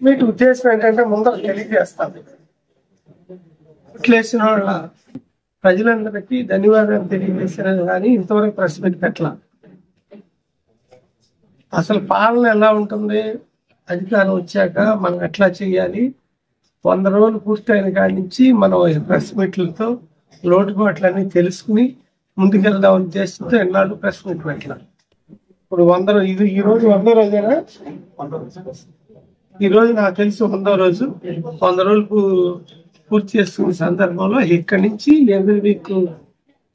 Meet ఉద్దేశం ఏంటంటే ముందర తెలియజేస్తాను. ఓట్లేసిన వాళ్ళ ప్రజలందరికీ ధన్యవాదాలు తెలియజేసినది కానీ ఇంతవరకు ప్రెస్ మీట్ పెట్టాల. అసలు పాలన ఎలా ఉంటుంది, అధికారం వచ్చాక మనం ఎట్లా చేయాలి, 100 రోజులు పూర్తయిన కాడి నుంచి మనం ప్రెస్ మీట్లతో లోటుపాట్లన్నీ తెలుసుకుని ముందుకెళ్దాం ఉద్దేశంతో ఎన్నాళ్ళు ప్రెస్ మీట్ పెట్టాలి. ఇప్పుడు ఈ రోజు 100 రోజేనా? ఈ రోజు నాకు తెలిసి 100వ రోజు. 100 రోజులు పూర్తి చేసుకునే సందర్భంలో ఇక్కడి నుంచి ఎవ్రీ వీక్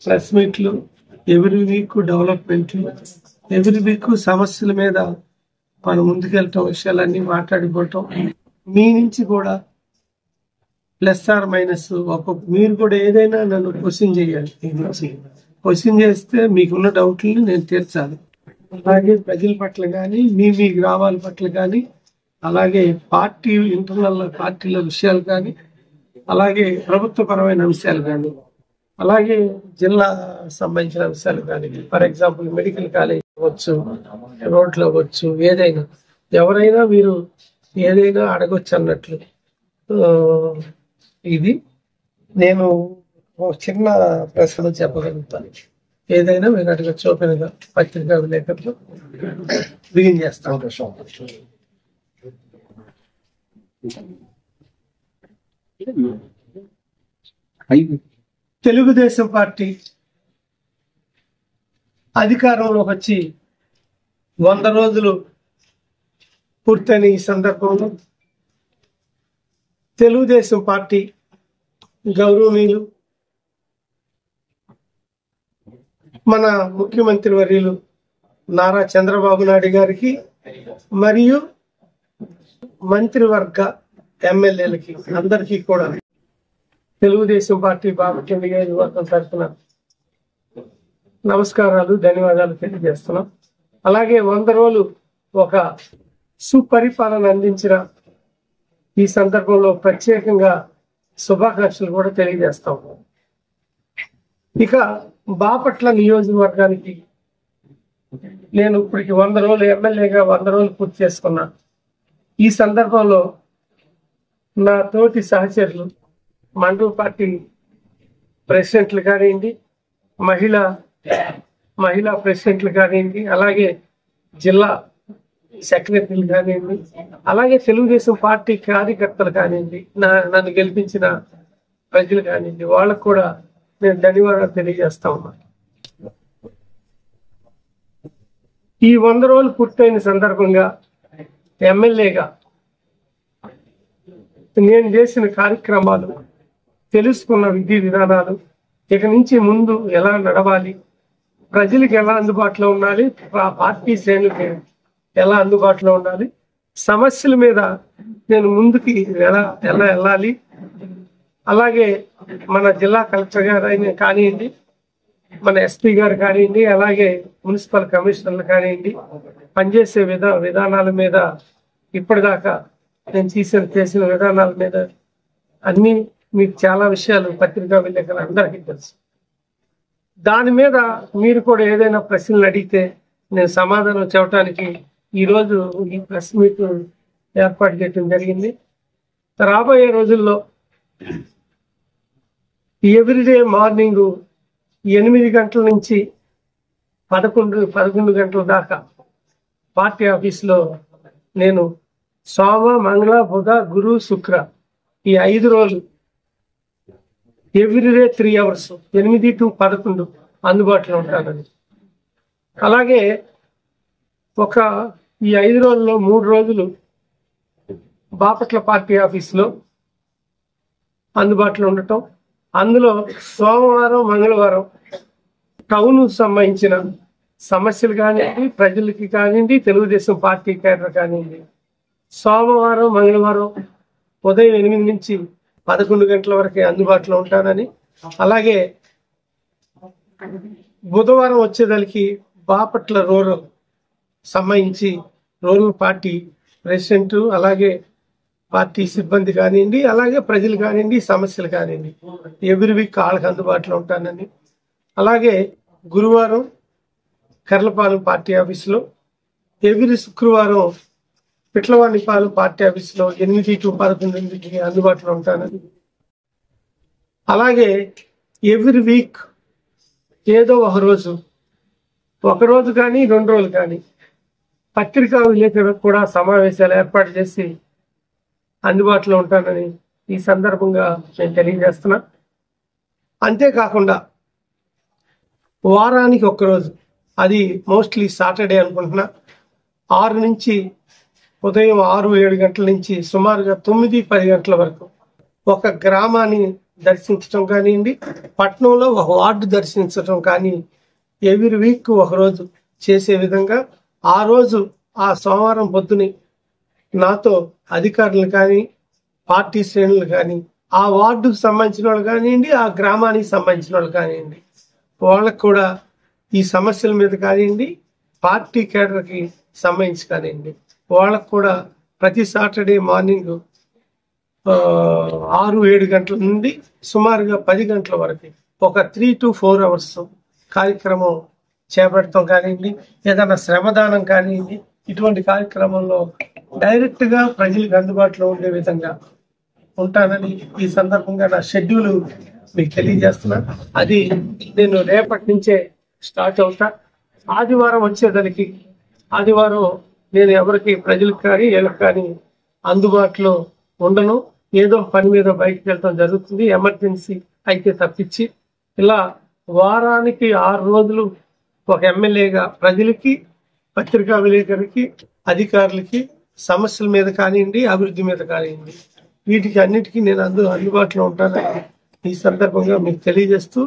ప్రెస్ మీట్లు, ఎవ్రీ వీక్ డెవలప్మెంట్లు, ఎవ్రీ వీక్ సమస్యల మీద మనం ముందుకెళ్ళటం, విషయాలన్నీ మాట్లాడుకోవటం. మీ నుంచి కూడా ప్లస్ ఆర్ మైనస్ మీరు కూడా ఏదైనా నన్ను క్వశ్చన్ చేయాలి. క్వశ్చన్ చేస్తే మీకున్న డౌట్లని నేను తీర్చాలి. అలాగే ప్రజల పట్ల కానీ మీ గ్రామాల పట్ల కానీ, అలాగే పార్టీ ఇంటర్నల్ పార్టీల విషయాలు కానీ, అలాగే ప్రభుత్వపరమైన అంశాలు కానీ, అలాగే జిల్లా సంబంధించిన అంశాలు కానీ, ఫర్ ఎగ్జాంపుల్ మెడికల్ కాలేజ్ అవ్వచ్చు, రోడ్లు అవ్వచ్చు, ఏదైనా ఎవరైనా మీరు ఏదైనా అడగొచ్చు అన్నట్లు. ఇది నేను చిన్న ప్రశ్న చెప్పగలుగుతాను. ఏదైనా మీరు అడగచ్చు. ఓపెన్ గా పత్రికా విలేకరులు బిగిన్ చేస్తాం. తెలుగుదేశం పార్టీ అధికారంలోకి వచ్చి 100 రోజులు పూర్తయిన ఈ సందర్భంలో తెలుగుదేశం పార్టీ గౌరవనీయులు మన ముఖ్యమంత్రి వర్యులు నారా చంద్రబాబు నాయుడు గారికి మరియు మంత్రివర్గ ఎమ్మెల్యేలకి అందరికీ కూడా తెలుగుదేశం పార్టీ బాపట్ల నియోజకవర్గం తరఫున నమస్కారాలు, ధన్యవాదాలు తెలియజేస్తున్నాం. అలాగే 100 రోజులు ఒక సుపరిపాలన అందించిన ఈ సందర్భంలో ప్రత్యేకంగా శుభాకాంక్షలు కూడా తెలియజేస్తాం. ఇక బాపట్ల నియోజకవర్గానికి నేను ఇప్పటికి 100 రోజులు ఎమ్మెల్యేగా 100 రోజులు పూర్తి చేసుకున్నా. ఈ సందర్భంలో నా తోటి సహచరులు, మండల పార్టీ ప్రెసిడెంట్లు కానివ్వండి, మహిళా ప్రెసిడెంట్లు కానివ్వండి, అలాగే జిల్లా సెక్రటరీలు కానివ్వండి, అలాగే తెలుగుదేశం పార్టీ కార్యకర్తలు కానివ్వండి, నన్ను గెలిపించిన ప్రజలు కానివ్వండి, వాళ్ళకు కూడా నేను ధన్యవాదాలు తెలియజేస్తా ఉన్నా. ఈ 100 రోజులు పూర్తయిన సందర్భంగా ఎమ్మెల్యేగా నేను చేసిన కార్యక్రమాలు, తెలుసుకున్న విధి విధానాలు, ఇక నుంచి ముందు ఎలా నడవాలి, ప్రజలకు ఎలా అందుబాటులో ఉండాలి, పార్టీ శ్రేణులకి ఎలా అందుబాటులో ఉండాలి, సమస్యల మీద నేను ముందుకి ఎలా వెళ్ళాలి, అలాగే మన జిల్లా కలెక్టర్ గారు కానివ్వండి, మన ఎస్పీ గారు కానివ్వండి, అలాగే మున్సిపల్ కమిషనర్లు కానివ్వండి, పనిచేసే విధానాల మీద ఇప్పటిదాకా నేను చేసిన విధానాల మీద అన్ని మీకు చాలా విషయాలు పత్రికా విలేకరులు అందరికీ తెలుసు. దాని మీద మీరు కూడా ఏదైనా ప్రశ్నలు అడిగితే నేను సమాధానం చెప్పడానికి ఈరోజు ఈ ప్రెస్ మీట్ ఏర్పాటు చేయడం జరిగింది. రాబోయే రోజుల్లో ఎవ్రీడే మార్నింగ్ 8 గంటల నుంచి 11 గంటల దాకా పార్టీ ఆఫీస్లో నేను సోమ, మంగళ, బుధ, గురు, శుక్ర ఈ 5 రోజులు ఎవ్రీడే 3 hours 8 to 11 అందుబాటులో ఉంటానని. అలాగే ఈ 5 రోజుల్లో 3 రోజులు బాపట్ల పార్టీ ఆఫీస్లో అందుబాటులో ఉండటం. అందులో సోమవారం, మంగళవారం టౌన్ సంబంధించిన సమస్యలు కానివ్వండి, ప్రజలకి కానివ్వండి, తెలుగుదేశం పార్టీ కేడర్ కానివ్వండి, సోమవారం, మంగళవారం ఉదయం 8 నుంచి 11 గంటల వరకే అందుబాటులో ఉంటానని, అలాగే బుధవారం వచ్చేదానికి బాపట్ల రూరల్ సంబంధించి రూరల్ పార్టీ ప్రెసిడెంట్, అలాగే పార్టీ సిబ్బంది కానివ్వండి, అలాగే ప్రజలు కానివ్వండి, సమస్యలు కానివ్వండి, ఎవ్రీ వీక్ వాళ్ళకి అందుబాటులో ఉంటానని, అలాగే గురువారం కర్లపాలెం పార్టీ ఆఫీసులో, ఎవ్రీ శుక్రవారం పిట్లవానిపాలెం పార్టీ ఆఫీసులో 8 to 11 అందుబాటులో ఉంటానని, అలాగే ఎవ్రీ వీక్ ఏదో ఒక రోజు కానీ 2 రోజులు కానీ పత్రికా విలేకరులకు కూడా సమావేశాలు ఏర్పాటు చేసి అందుబాటులో ఉంటానని ఈ సందర్భంగా నేను తెలియజేస్తున్నా. అంతేకాకుండా వారానికి ఒక్కరోజు, అది మోస్ట్లీ సాటర్డే అనుకుంటున్నా, 6 నుంచి ఉదయం 6-7 గంటల నుంచి సుమారుగా 9-10 గంటల వరకు ఒక గ్రామాన్ని దర్శించడం కానివ్వండి, పట్టణంలో ఒక వార్డు దర్శించడం కానీ ఎవ్రీ వీక్ ఒకరోజు చేసే విధంగా, ఆ రోజు ఆ సోమవారం పొద్దుని నాతో అధికారులు కానీ పార్టీ శ్రేణులు కానీ ఆ వార్డుకు సంబంధించిన వాళ్ళు కానివ్వండి, ఆ గ్రామానికి సంబంధించిన వాళ్ళు కానివ్వండి, వాళ్ళకు కూడా ఈ సమస్యల మీద కానివ్వండి, పార్టీ కేడర్కి సంబంధించి కానివ్వండి, వాళ్ళకు కూడా ప్రతి సాటర్డే మార్నింగ్ 6-7 గంటల నుండి సుమారుగా 10 గంటల వరకు ఒక 3 to 4 hours కార్యక్రమం చేపడతాం కానివ్వండి, ఏదైనా శ్రమదానం కానివ్వండి, ఇటువంటి కార్యక్రమంలో డైరెక్ట్ గా ప్రజలకు అందుబాటులో ఉండే విధంగా ఉంటానని ఈ సందర్భంగా నా షెడ్యూల్ మీకు తెలియజేస్తున్నా. అది నేను రేపటి నుంచే స్టార్ట్ అవుతా. ఆదివారం వచ్చేదానికి, ఆదివారం నేను ఎవరికి ప్రజలకు కానీ వీళ్ళకి కానీ అందుబాటులో ఉండను. ఏదో పని మీద బయటకు వెళ్ళడం జరుగుతుంది, ఎమర్జెన్సీ అయితే తప్పించి. ఇలా వారానికి 6 రోజులు ఒక ఎమ్మెల్యేగా ప్రజలకి, పత్రికా విలేకరులకి, అధికారులకి సమస్యల మీద కానివ్వండి, అభివృద్ధి మీద కానివ్వండి, వీటికి అన్నిటికీ నేను అందుబాటులో ఉంటానని ఈ సందర్భంగా మీకు తెలియజేస్తూ,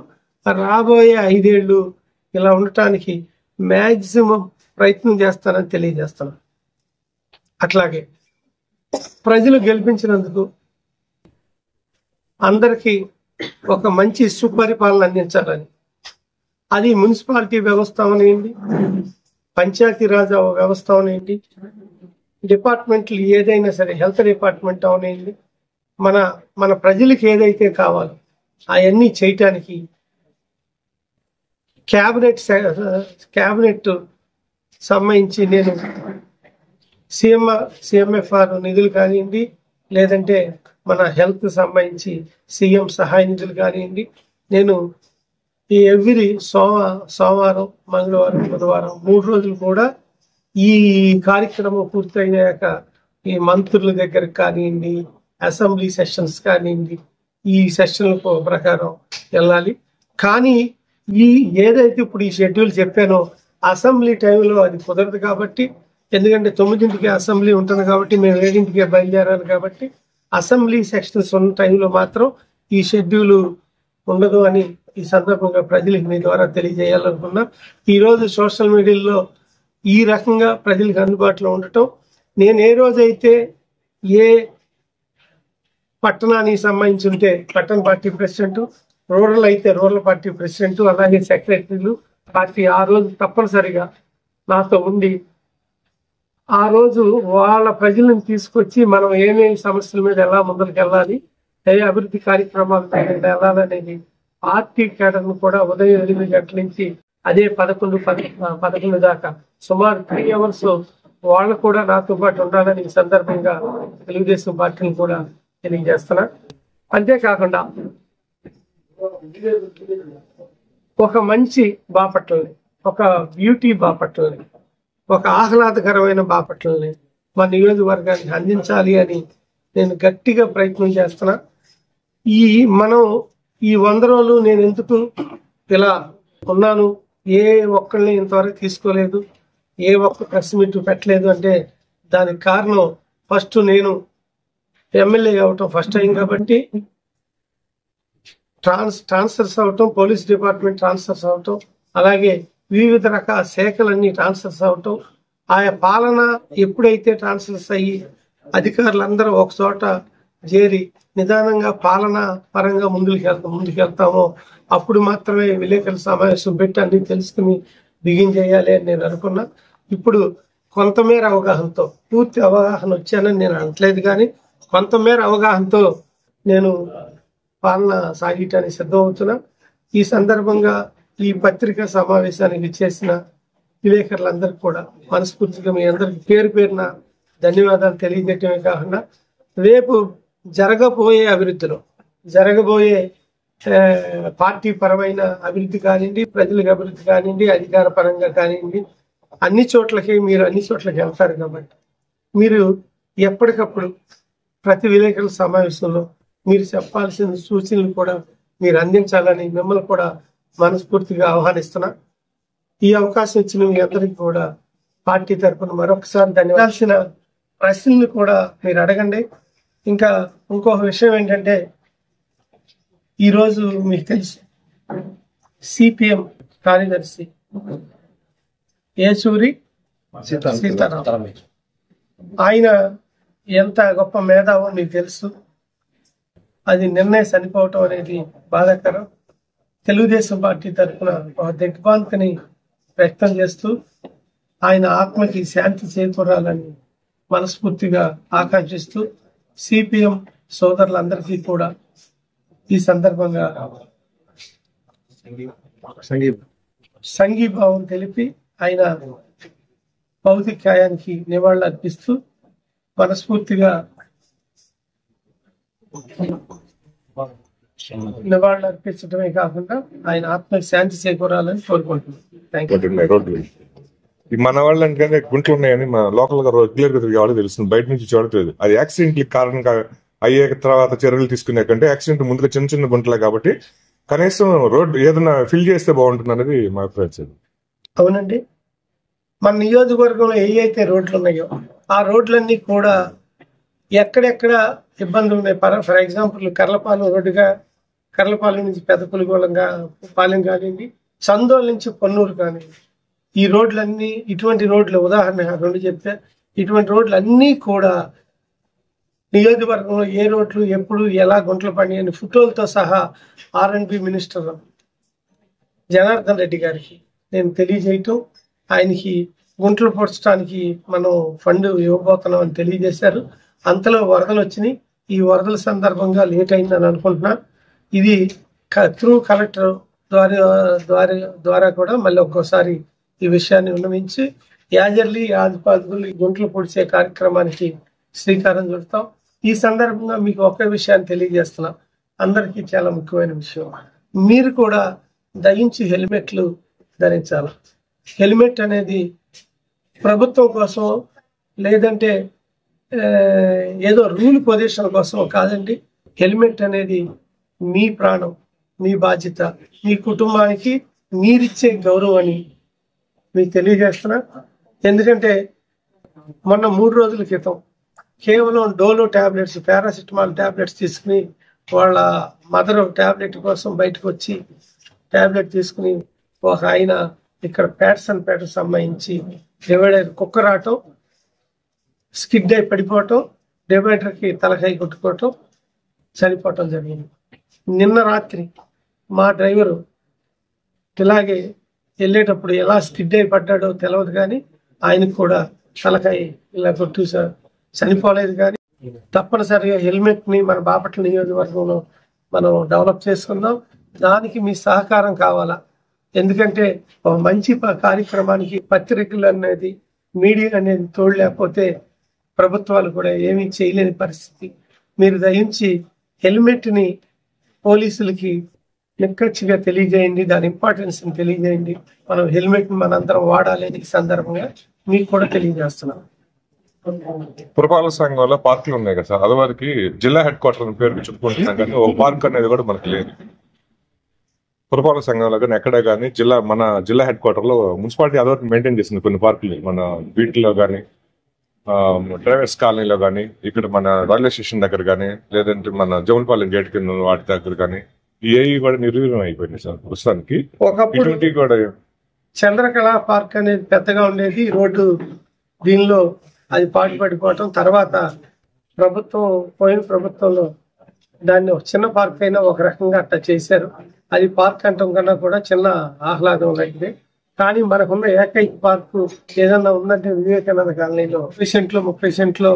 రాబోయే 5 ఏళ్ళు ఇలా ఉండటానికి మ్యాక్సిమం ప్రయత్నం చేస్తానని తెలియజేస్తాను. అట్లాగే ప్రజలు గెలిపించినందుకు అందరికీ ఒక మంచి సుపరిపాలన అందించాలని, అది మున్సిపాలిటీ వ్యవస్థ అవనివ్వండి, పంచాయతీరాజ్ వ్యవస్థ అవనివ్వండి, డిపార్ట్మెంట్లు ఏదైనా సరే, హెల్త్ డిపార్ట్మెంట్ అవనివ్వండి, మన ప్రజలకు ఏదైతే కావాలో అవన్నీ చేయటానికి క్యాబినెట్ సంబంధించి నేను సిఎంఎఫ్ఆర్ నిధులు కానివ్వండి, లేదంటే మన హెల్త్ సంబంధించి సీఎం సహాయ నిధులు కానివ్వండి, నేను ఈ ఎవ్రీ సోమవారం, మంగళవారం, బుధవారం 3 రోజులు కూడా ఈ కార్యక్రమం పూర్తయ్యాక ఈ మంత్రుల దగ్గరకు కానివ్వండి, అసెంబ్లీ సెషన్స్ కానివ్వండి, ఈ సెషన్ల ప్రకారం వెళ్ళాలి. కానీ ఏదైతే ఇప్పుడు ఈ షెడ్యూల్ చెప్పానో అసెంబ్లీ టైంలో అది కుదరదు కాబట్టి, ఎందుకంటే 9ంటికి అసెంబ్లీ ఉంటుంది కాబట్టి మేము 7ంటికే బయలుదేరాలి కాబట్టి, అసెంబ్లీ సెక్షన్స్ ఉన్న టైంలో మాత్రం ఈ షెడ్యూల్ ఉండదు అని ఈ సందర్భంగా ప్రజలకు మీ ద్వారా తెలియజేయాలనుకున్నా. ఈరోజు సోషల్ మీడియాలో ఈ రకంగా ప్రజలకు అందుబాటులో ఉండటం, నేను ఏ రోజైతే ఏ పట్టణానికి సంబంధించి ఉంటే పట్టణ పార్టీ ప్రెసిడెంట్, రూరల్ అయితే రూరల్ పార్టీ ప్రెసిడెంట్, అలాగే సెక్రటరీలు పార్టీ ఆ రోజు తప్పనిసరిగా నాతో ఉండి ఆ రోజు వాళ్ళ ప్రజలను తీసుకొచ్చి మనం ఏమేమి సమస్యల మీద ఎలా ముందరికి వెళ్ళాలి, ఏ అభివృద్ధి కార్యక్రమాలు వెళ్ళాలనేది పార్టీ కేడర్ను కూడా ఉదయం 8 గంటల నుంచి అదే 11 దాకా సుమారు 3 hours వాళ్ళు కూడా నాతో పాటు ఉండాలని ఈ సందర్భంగా తెలుగుదేశం పార్టీని కూడా తెలియజేస్తున్నా. అంతేకాకుండా ఒక మంచి బాపట్లని, ఒక బ్యూటీ బాపట్లని, ఒక ఆహ్లాదకరమైన బాపట్లని మన నియోజకవర్గానికి అందించాలి అని నేను గట్టిగా ప్రయత్నం చేస్తున్నా. మనం ఈ 100 రోజులు నేను ఎందుకు ఇలా ఉన్నాను, ఏ ఒక్కళ్ళని ఇంతవరకు తీసుకోలేదు, ఏ ఒక్క ప్రెస్ మీట్ పెట్టలేదు అంటే దానికి కారణం ఫస్ట్ నేను ఎమ్మెల్యే అవటం ఫస్ట్ టైం కాబట్టి, ట్రాన్స్ఫర్స్ అవటం, పోలీస్ డిపార్ట్మెంట్ ట్రాన్స్ఫర్స్ అవటం, అలాగే వివిధ రకాల శాఖలన్నీ ట్రాన్స్ఫర్స్ అవటం, ఆయా పాలన ఎప్పుడైతే ట్రాన్స్ఫర్స్ అయ్యి అధికారులందరూ ఒక చోట చేరి నిదానంగా పాలన పరంగా ముందుకెళ్తామో అప్పుడు మాత్రమే విలేకరుల సమావేశం పెట్టి అన్ని తెలుసుకుని బిగిన్ చేయాలి అని నేను అనుకున్నా. ఇప్పుడు కొంతమేర అవగాహనతో, పూర్తి అవగాహన వచ్చానని నేను అనట్లేదు, కానీ కొంతమేర అవగాహనతో నేను పాలన సాగించడానికి సిద్ధమవుతున్నా. ఈ సందర్భంగా ఈ పత్రికా సమావేశానికి చేసిన విలేకరులందరికీ కూడా మనస్ఫూర్తిగా మీ అందరికి పేరు పేరున ధన్యవాదాలు తెలియజేయటమే కాకుండా రేపు జరగబోయే అభివృద్ధిలో జరగబోయే పార్టీ పరమైన అభివృద్ధి కానివ్వండి, ప్రజలకు అభివృద్ధి కానివ్వండి, అధికార పరంగా కానివ్వండి, అన్ని చోట్లకి వెళ్తారు కాబట్టి మీరు ఎప్పటికప్పుడు ప్రతి విలేకరుల సమావేశంలో మీరు చెప్పాల్సిన సూచనలు కూడా మీరు అందించాలని మిమ్మల్ని కూడా మనస్ఫూర్తిగా ఆహ్వానిస్తున్నా. ఈ అవకాశం ఇచ్చిన మీ అందరికీ కూడా పార్టీ తరఫున మరొకసారి ధన్యవాదాల్సిన ప్రశ్నలు కూడా మీరు అడగండి. ఇంకా ఇంకొక విషయం ఏంటంటే, ఈరోజు మీకు తెలుసు సిపిఎం కార్యదర్శి ఏచూరి సీతారాం ఆయన ఎంత గొప్ప మేధావో మీకు తెలుసు. అది నిర్ణయం చనిపోవటం అనేది బాధాకరం. తెలుగుదేశం పార్టీ తరఫున ఒక దిగ్భ్రాంతిని వ్యక్తం చేస్తూ ఆయన ఆత్మకి శాంతి చేకూరాలని మనస్ఫూర్తిగా ఆకాంక్షిస్తూ సిపిఎం సోదరులందరికీ కూడా ఈ సందర్భంగా సంఘీభావం తెలిపి ఆయన భౌతికాయానికి నివాళులు అర్పిస్తూ మనస్ఫూర్తిగా నివాళులు అర్పించడమే కాకుండా ఆయన ఆత్మకి శాంతి చేకూరాలని కోరుకుంటున్నాను. మన వాళ్ళు అంటే గుంట్లు ఉన్నాయని మన లోకల్ గా రెగ్యులర్ గా తిరిగే వాళ్ళు తెలుస్తుంది, బయట నుంచి చూడలేదు. అది యాక్సిడెంట్ కారణంగా అయ్యే తర్వాత చర్యలు తీసుకునే కంటే యాక్సిడెంట్ ముందుగా చిన్న చిన్న గుంటలే కాబట్టి కనీసం రోడ్డు ఏదైనా ఫిల్ చేస్తే బాగుంటుంది అనేది మా అభిప్రాయం. అవునండి, మన నియోజకవర్గంలో ఏ అయితే రోడ్లు ఉన్నాయో ఆ రోడ్లన్నీ కూడా ఎక్కడెక్కడ ఇబ్బందులు ఉన్నాయి. ఫర్ ఎగ్జాంపుల్ కర్లపాలెం రోడ్డుగా కర్లపాలెం నుంచి పెద్దపులిగూళంగా పాలెం కానివ్వండి, చందోల్ నుంచి పొన్నూరు కానివ్వండి, ఈ రోడ్లన్నీ ఇటువంటి రోడ్లు ఉదాహరణ రెండు చెప్తే ఇటువంటి రోడ్లు అన్నీ కూడా నియోజకవర్గంలో ఏ రోడ్లు ఎప్పుడు ఎలా గుంటలు పడినాయని ఫోటోలతో సహా R&B మినిస్టర్ జనార్దన్ రెడ్డి గారికి నేను తెలియజేయటం, ఆయనకి గుంటలు పొడ్చడానికి మనం ఫండ్ ఇవ్వబోతున్నాం అని తెలియజేశారు. అంతలో వరదలు వచ్చినాయి. ఈ వరదల సందర్భంగా లేట్ అయిందని అనుకుంటున్నా. ఇది త్రూ కలెక్టర్ ద్వారా కూడా మళ్ళీ ఒక్కోసారి ఈ విషయాన్ని ఉన్నమించి యాజర్లీ ఆదిపాదులు గుంటలు పొడిచే కార్యక్రమానికి శ్రీకారం చుడతాం. ఈ సందర్భంగా మీకు ఒకే విషయాన్ని తెలియజేస్తున్నా, అందరికీ చాలా ముఖ్యమైన విషయం, మీరు కూడా దయించి హెల్మెట్లు ధరించాలి. హెల్మెట్ అనేది ప్రభుత్వం కోసం లేదంటే ఏదో రూల్ పొజిషన్ కోసం కాదండి. హెల్మెట్ అనేది మీ ప్రాణం, మీ బాధ్యత, మీ కుటుంబానికి మీరిచ్చే గౌరవం అని మీకు తెలియజేస్తున్నా. ఎందుకంటే మొన్న 3 రోజుల క్రితం కేవలం డోలో టాబ్లెట్స్, పారాసిటమాల్ టాబ్లెట్స్ తీసుకుని వాళ్ళ మదర్ టాబ్లెట్ కోసం బయటకు వచ్చి టాబ్లెట్ తీసుకుని ఒక ఆయన ఇక్కడ ప్యాటర్సన్ సంబంధించి డివైడర్ కుక్కరాటం, స్కిడ్ అయి పడిపోవటం, డివైడర్కి తలకాయ కొట్టుకోవటం, చనిపోవటం జరిగింది. నిన్న రాత్రి మా డ్రైవరు ఇలాగే వెళ్ళేటప్పుడు ఎలా స్కిడ్ అయి పడ్డాడో తెలియదు, కానీ ఆయనకు కూడా తలకాయ ఇలా కొట్టు చనిపోలేదు. కానీ తప్పనిసరిగా హెల్మెట్ ని మన బాపట్ల నియోజకవర్గంలో మనం డెవలప్ చేసుకుందాం. దానికి మీ సహకారం కావాలా. ఎందుకంటే ఒక మంచి కార్యక్రమానికి పత్రికలు అనేది, మీడియా అనేది తోడు లేకపోతే ప్రభుత్వాలు కూడా ఏమీ చేయలేని పరిస్థితి. మీరు దయించి హెల్మెట్ ని పోలీసులకి నిక్కచ్చిగా తెలియజేయండి, దాని ఇంపార్టెన్స్ ని తెలియజేయండి. మనం హెల్మెట్ ని మనందరం వాడాలి అని సందర్భంగా మీకు కూడా తెలియజేస్తున్నాం. పురపాలక సంఘంలో పార్కులు ఉన్నాయి కదా సార్, అదివారికి జిల్లా హెడ్ క్వార్టర్ పేరుకి చెప్పుకుంటున్నాం, కానీ ఒక పార్క్ అనేది కూడా మనకు లేదు. పురపాలక సంఘంలో కానీ ఎక్కడ కానీ మన జిల్లా హెడ్ క్వార్టర్ లో మున్సిపాలిటీ అదివరకు మెయింటైన్ చేసింది కొన్ని పార్కులు. మన వీటిలో కానీ, డ్రైవర్స్ కాలనీలో కానీ, ఇక్కడ మన రైల్వే స్టేషన్ దగ్గర కానీ, లేదంటే మన జమలపాలెం గేట్ కింద వాటి దగ్గర కానీ ఏవి కూడా నిర్వీర్యం అయిపోయింది సార్ ప్రస్తుతానికి. ఒకప్పుడు కూడా చంద్రకళ పార్క్ అనేది పెద్దగా ఉండేది రోడ్డు, దీనిలో అది పడిపోవటం, తర్వాత పోయిన ప్రభుత్వంలో దాన్ని ఒక చిన్న పార్క్ అయినా ఒక రకంగా అట్లా చేశారు. అది పార్క్ అంటాం కన్నా కూడా చిన్న ఆహ్లాదం లాంటిది. కానీ మనకున్న ఏకైక పార్కు ఏదన్నా ఉందంటే వివేకానంద కాలనీలో 30 సెంట్లో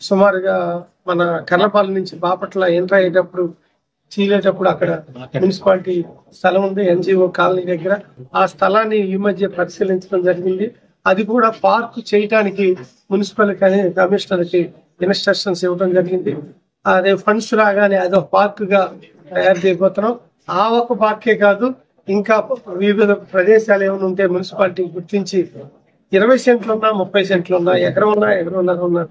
సుమారుగా మన కర్లపాలెం నుంచి బాపట్ల ఎంటర్ అయ్యేటప్పుడు చీలేటప్పుడు అక్కడ మున్సిపాలిటీ స్థలం ఉంది, NGO కాలనీ దగ్గర. ఆ స్థలాన్ని ఈ మధ్య పరిశీలించడం జరిగింది. అది కూడా పార్క్ చేయడానికి మున్సిపల్ కమిషనర్కి ఇన్స్ట్రక్షన్స్ ఇవ్వడం జరిగింది. అదే ఫండ్స్ రాగానే అదొక పార్క్ గా తయారు చేయబోతున్నాం. ఆ ఒక పార్కే కాదు, ఇంకా వివిధ ప్రదేశాలు ఏమైనా ఉంటే మున్సిపాలిటీ గుర్తించి 20 సెంట్లు ఉన్నా 30 సెంట్లు ఉన్నా ఎకరం ఉన్నా ఎకరన్నర ఉన్నా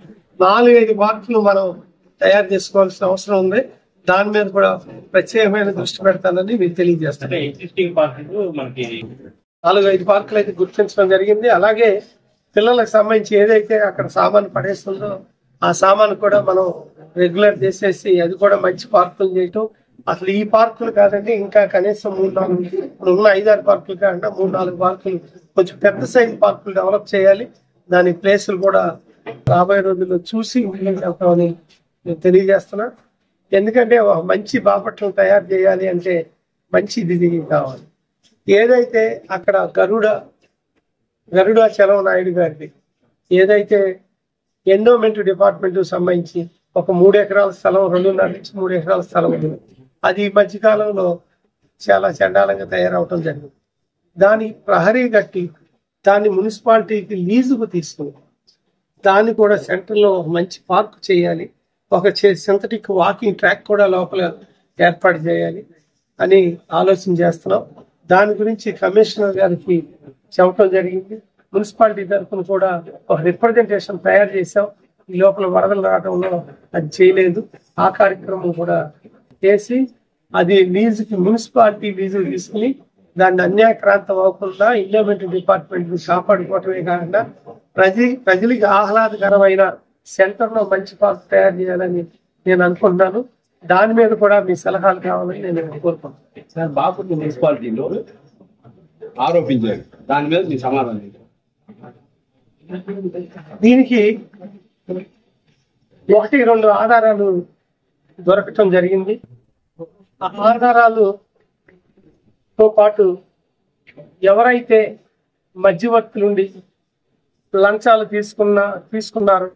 4-5 పార్కులు మనం తయారు చేసుకోవాల్సిన అవసరం ఉంది. దాని మీద కూడా ప్రత్యేకమైన దృష్టి పెడతానని మీకు తెలియజేస్తాను. 4-5 పార్కులు అయితే గుర్తించడం జరిగింది. అలాగే పిల్లలకు సంబంధించి ఏదైతే అక్కడ సామాను పడేస్తుందో ఆ సామాను కూడా మనం రెగ్యులర్ చేసేసి అది కూడా మంచి పార్కులు చేయటం. అసలు ఈ పార్కులు కాదండి, ఇంకా కనీసం 3-4 ఉన్న 5-6 పార్కులు కాకుండా 3-4 పార్కులు కొంచెం పెద్ద సైజ్ పార్కులు డెవలప్ చేయాలి. దాని ప్లేసులు కూడా రాబోయే రోజుల్లో చూసి వెళ్తామని నేను తెలియజేస్తున్నా. ఎందుకంటే మంచి బాపట్లను తయారు చేయాలి అంటే మంచి ఇది కావాలి. ఏదైతే అక్కడ గరుడాచలం నాయుడు గారిది ఏదైతే ఎండోమెంట్ డిపార్ట్మెంట్ సంబంధించి ఒక 3 ఎకరాల స్థలం, 2.5 నుంచి 3 ఎకరాల స్థలం ఉంది. అది ఈ మధ్యకాలంలో చాలా చండాలంగా తయారవటం జరిగింది. దాని ప్రహరీ కట్టి దాన్ని మున్సిపాలిటీకి లీజుకు తీసుకుని దాన్ని కూడా సెంటర్లో మంచి పార్క్ చేయాలి. ఒక సింథటిక్ వాకింగ్ ట్రాక్ కూడా లోపల ఏర్పాటు చేయాలి అని ఆలోచన చేస్తున్నాం. దాని గురించి కమిషనర్ గారికి చెప్పడం జరిగింది. మున్సిపాలిటీ తరఫున కూడా ఒక రిప్రజెంటేషన్ తయారు చేశాం. ఈ లోపల వరదలు రావడంలో అది చేయలేదు. ఆ కార్యక్రమం కూడా చేసి అది లీజుకి మున్సిపాలిటీ లీజుకు తీసుకుని దాన్ని అన్యాక్రాంతం అవ్వకుండా ఎండోమెంట్ డిపార్ట్మెంట్ కాపాడుకోవటమే కాకుండా ప్రజలకి ఆహ్లాదకరమైన సెంటర్ లో మంచి పార్క్ తయారు చేయాలని నేను అనుకుంటున్నాను. దాని మీద కూడా మీ సలహాలు కావాలని నేను కోరుకుంటున్నాను. సార్, బాపట్ల మున్సిపాలిటీలో ఆరోపించారు, దాని మీద మీ సమాధానం. దీనికి 1-2 ఆధారాలు దొరకటం జరిగింది. ఆ ఆధారాలతో పాటు ఎవరైతే మధ్యవర్తులుండి లంచాలు తీసుకున్నారో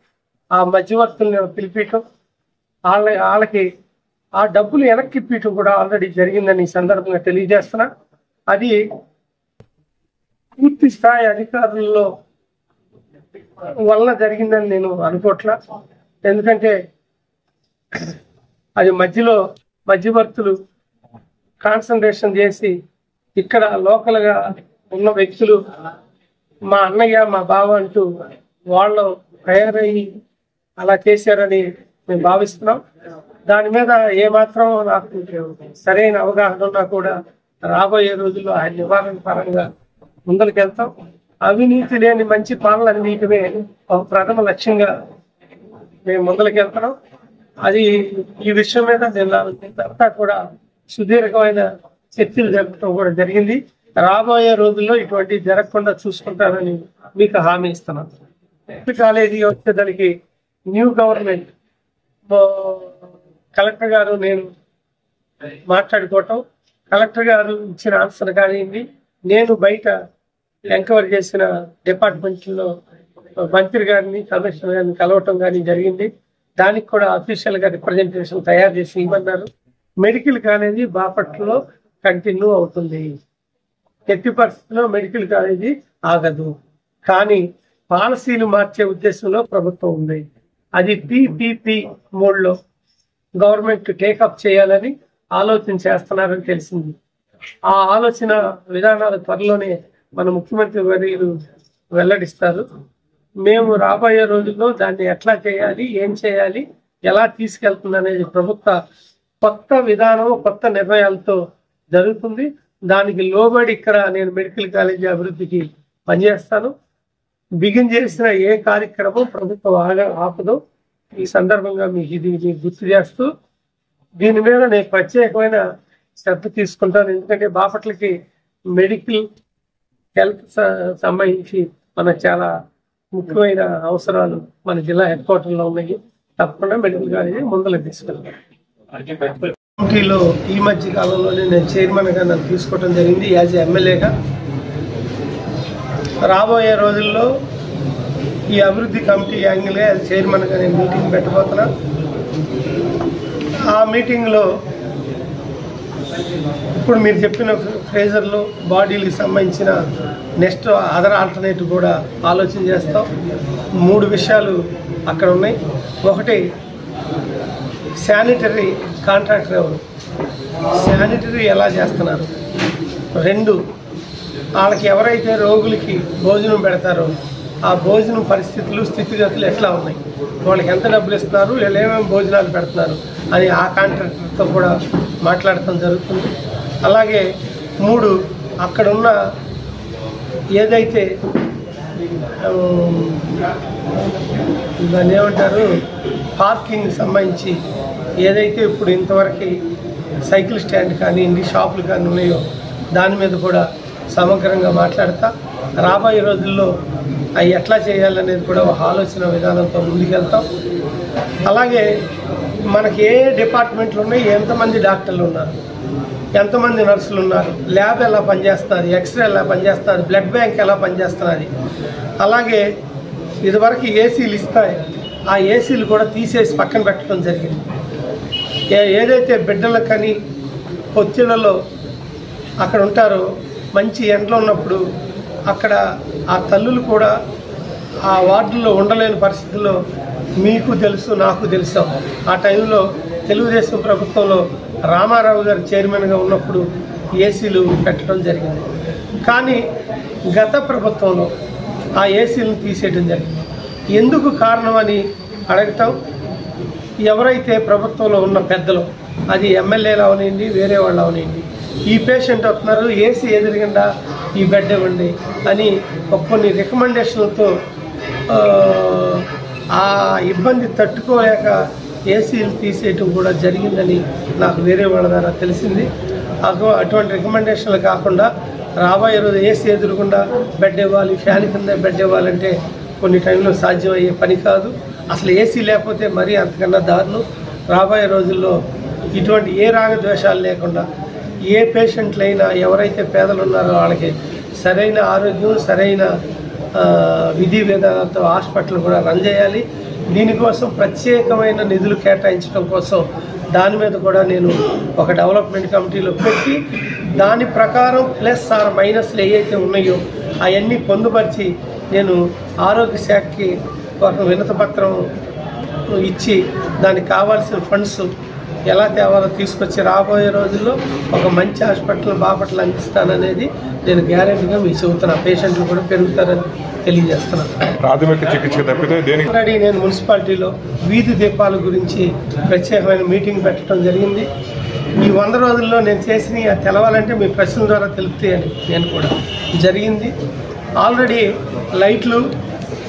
ఆ మధ్యవర్తుల్ని పిలిపించడం, వాళ్ళకి ఆ డబ్బులు వెనక్కి ఇప్పించడం కూడా ఆల్రెడీ జరిగిందని ఈ సందర్భంగా తెలియజేస్తున్నా. అది పూర్తి స్థాయి అధికారుల్లో వల్ల జరిగిందని నేను అనుకోవట్లా. ఎందుకంటే అది మధ్యవర్తులు కాన్సన్ట్రేషన్ చేసి ఇక్కడ లోకల్ గా ఉన్న వ్యక్తులు మా అన్నయ్య మా బావ అంటూ వాళ్ళు తయారయ్యి అలా చేశారని మేము భావిస్తున్నాం. దాని మీద ఏమాత్రం నాకు సరైన అవగాహన ఉన్నా కూడా రాబోయే రోజుల్లో ఆయన నివారణ పరంగా ముందరికెళ్తాం. అవినీతి లేని మంచి పాలన అందించడమే ఒక ప్రథమ లక్ష్యంగా మేము ముందరికెళ్తున్నాం. అది ఈ విషయం మీద నిన్నంతా కూడా సుదీర్ఘమైన చర్చలు జరపడం కూడా జరిగింది. రాబోయే రోజుల్లో ఇటువంటి జరగకుండా చూసుకుంటారని మీకు హామీ ఇస్తున్నాను. కాలేజీ వచ్చేదానికి న్యూ గవర్నమెంట్ కలెక్టర్ గారు నేను మాట్లాడుకోవటం, కలెక్టర్ గారు ఇచ్చిన ఆన్సర్ కానివ్వండి, నేను బయట ఎంక్వైరీ చేసిన డిపార్ట్మెంట్లో మంత్రి గారిని కమిషనర్ గారిని కలవటం కానీ జరిగింది. దానికి కూడా అఫీషియల్ గా రిప్రజెంటేషన్ తయారు చేసి ఇవ్వమన్నారు. మెడికల్ కాలేజీ బాపట్లలో కంటిన్యూ అవుతుంది. ఎట్టి పరిస్థితుల్లో మెడికల్ కాలేజీ ఆగదు. కానీ పాలసీలు మార్చే ఉద్దేశంలో ప్రభుత్వం ఉంది. అది PPP మోడ్లో గవర్నమెంట్ టేకప్ చేయాలని ఆలోచన చేస్తున్నారని తెలిసింది. ఆ ఆలోచన విధానాలు త్వరలోనే మన ముఖ్యమంత్రి వర్యులు వెల్లడిస్తారు. మేము రాబోయే రోజుల్లో దాన్ని ఎట్లా చేయాలి, ఏం చేయాలి, ఎలా తీసుకెళ్తుంది అనేది ప్రభుత్వ కొత్త విధానం, కొత్త నిర్ణయాలతో జరుగుతుంది. దానికి లోబడి ఇక్కడ నేను మెడికల్ కాలేజీ అభివృద్ధికి పనిచేస్తాను. బిగిన్ చేసిన ఏ కార్యక్రమం ప్రభుత్వం ఆపదో ఈ సందర్భంగా మీకు ఇది గుర్తు చేస్తూ దీని మీద నేను ప్రత్యేకమైన శ్రద్ధ తీసుకుంటాను. ఎందుకంటే బాపట్లకి మెడికల్ హెల్త్ సంబంధించి మనకు చాలా ముఖ్యమైన అవసరాలు మన జిల్లా హెడ్ క్వార్టర్లో ఉన్నాయి. తప్పకుండా మెడికల్ కాలేజీ ముందుకు తీసుకెళ్తాను. కమిటీలో ఈ మధ్య కాలంలోనే నేను చైర్మన్ గా నన్ను తీసుకోవడం జరిగింది యాజ్ ఎమ్మెల్యేగా. రాబోయే రోజుల్లో ఈ అభివృద్ధి కమిటీ యాంగిల్ యాజ్ చైర్మన్ గా నేను మీటింగ్ పెట్టబోతున్నా. ఆ మీటింగ్లో ఇప్పుడు మీరు చెప్పిన ఫ్రేజర్లు బాడీలకు సంబంధించిన నెక్స్ట్ అదర్ ఆల్టర్నేటివ్ కూడా ఆలోచన చేస్తాం. 3 విషయాలు అక్కడ ఉన్నాయి. ఒకటి, శానిటరీ కాంట్రాక్టర్ ఎవరు, శానిటరీ ఎలా చేస్తున్నారు. 2, వాళ్ళకి ఎవరైతే రోగులకి భోజనం పెడతారో ఆ భోజనం పరిస్థితులు స్థితిగతులు ఎట్లా ఉన్నాయి, వాళ్ళకి ఎంత డబ్బులు ఇస్తున్నారు, వీళ్ళు ఏమేమి భోజనాలు పెడుతున్నారు అని ఆ కాంట్రాక్టర్తో కూడా మాట్లాడటం జరుగుతుంది. అలాగే 3, అక్కడున్న ఏదైతే దాన్ని ఏమంటారు పార్కింగ్ సంబంధించి ఏదైతే ఇప్పుడు ఇంతవరకు సైకిల్ స్టాండ్ కానీ షాపులు కానీ ఉన్నాయో దాని మీద కూడా సమగ్రంగా మాట్లాడతా రాబోయే రోజుల్లో అవి ఎట్లా చేయాలనేది కూడా ఒక ఆలోచన విధానంతో ముందుకెళ్తాం. అలాగే మనకి ఏ డిపార్ట్మెంట్లు ఉన్నాయి, ఎంతమంది డాక్టర్లు ఉన్నారు, ఎంతమంది నర్సులు ఉన్నారు, ల్యాబ్ ఎలా పనిచేస్తున్నది, ఎక్స్రే ఎలా పనిచేస్తున్నది, బ్లడ్ బ్యాంక్ ఎలా పనిచేస్తున్నది. అలాగే ఇదివరకు ఏసీలు ఇస్తాయి, ఆ ఏసీలు కూడా తీసేసి పక్కన పెట్టడం జరిగింది. ఏదైతే బిడ్డలకని పొత్తిళ్లలో అక్కడ ఉంటారో మంచి ఎండలో ఉన్నప్పుడు అక్కడ ఆ తల్లులు కూడా ఆ వార్డుల్లో ఉండలేని పరిస్థితుల్లో మీకు తెలుసు నాకు తెలుసు. ఆ టైంలో తెలుగుదేశం ప్రభుత్వంలో రామారావు గారు చైర్మన్గా ఉన్నప్పుడు ఏసీలు పెట్టడం జరిగింది. కానీ గత ప్రభుత్వంలో ఆ ఏసీలను తీసేయడం జరిగింది. ఎందుకు కారణమని అడగటం, ఎవరైతే ప్రభుత్వంలో ఉన్న పెద్దలు, అది ఎమ్మెల్యేలు అవనండి వేరే వాళ్ళు అవనండి, ఈ పేషెంట్ వస్తున్నారు ఏసీ ఎదురుగుండా ఈ బెడ్ ఇవ్వండి అని కొన్ని రికమెండేషన్లతో ఆ ఇబ్బంది తట్టుకోలేక ఏసీలు తీసేయటం కూడా జరిగిందని నాకు వేరే వాళ్ళ ద్వారా తెలిసింది. అటువంటి రికమెండేషన్లు కాకుండా రాబోయే రోజు ఏసీ ఎదురుకుండా బెడ్ ఇవ్వాలి, ఫ్యాన్ కింద బెడ్ ఇవ్వాలంటే కొన్ని టైంలో సాధ్యమయ్యే పని కాదు. అసలు ఏసీ లేకపోతే మరీ అంతకన్నా దారుణం. రాబోయే రోజుల్లో ఇటువంటి ఏ రాగద్వేషాలు లేకుండా ఏ పేషెంట్లైనా ఎవరైతే పేదలు ఉన్నారో వాళ్ళకి సరైన ఆరోగ్యం, సరైన విధి విధానాలతో హాస్పిటల్ కూడా రన్ చేయాలి. దీనికోసం ప్రత్యేకమైన నిధులు కేటాయించడం కోసం దాని మీద కూడా నేను ఒక డెవలప్మెంట్ కమిటీలో పెట్టి దాని ప్రకారం ప్లస్ ఆర్ మైనస్లు ఏవైతే ఉన్నాయో అవన్నీ పొందుపరిచి నేను ఆరోగ్య శాఖకి ఒక వినతిపత్రం ఇచ్చి దానికి కావాల్సిన ఫండ్స్ ఎలా తేవాలో తీసుకొచ్చి రాబోయే రోజుల్లో ఒక మంచి హాస్పిటల్ బాపట్ల అందిస్తాననేది నేను గ్యారెంటీగా మీకు చెబుతున్నా. పేషెంట్లు కూడా పెరుగుతారని తెలియజేస్తున్నాను. ప్రాథమిక చికిత్స తప్పితే దేనికి ఆల్రెడీ నేను మున్సిపాలిటీలో వీధి దీపాల గురించి ప్రత్యేకమైన మీటింగ్ పెట్టడం జరిగింది. ఈ 100 రోజుల్లో నేను చేసిన తెలవాలంటే మీ ప్రశ్నల ద్వారా తెలుపుతాయని నేను కూడా జరిగింది. ఆల్రెడీ లైట్లు,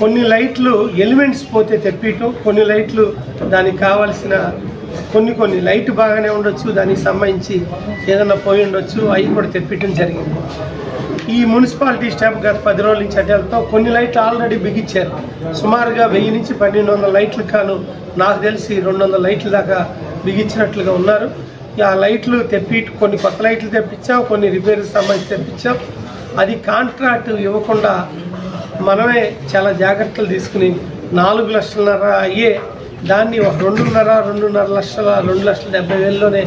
కొన్ని లైట్లు ఎలిమెంట్స్ పోతే తెప్పియటం, కొన్ని లైట్లు దానికి కావాల్సిన కొన్ని లైట్ బాగానే ఉండొచ్చు, దానికి సంబంధించి ఏదైనా పోయి ఉండొచ్చు, అవి కూడా తెప్పించడం జరిగింది. ఈ మున్సిపాలిటీ స్టాఫ్ గత 10 రోజుల నుంచి అడ్డాలతో కొన్ని లైట్లు ఆల్రెడీ బిగించారు. సుమారుగా 1000 నుంచి 1200 లైట్లు కాను నాకు తెలిసి 200 లైట్ల దాకా బిగించినట్లుగా ఉన్నారు. ఆ లైట్లు కొన్ని కొత్త లైట్లు తెప్పించాం, కొన్ని రిపేర్కి సంబంధించి తెప్పించాం. అది కాంట్రాక్ట్ ఇవ్వకుండా మనమే చాలా జాగ్రత్తలు తీసుకుని 4 లక్షలన్నర అయ్యే దాన్ని ఒక 2.5 లక్షల 2,70,000లోనే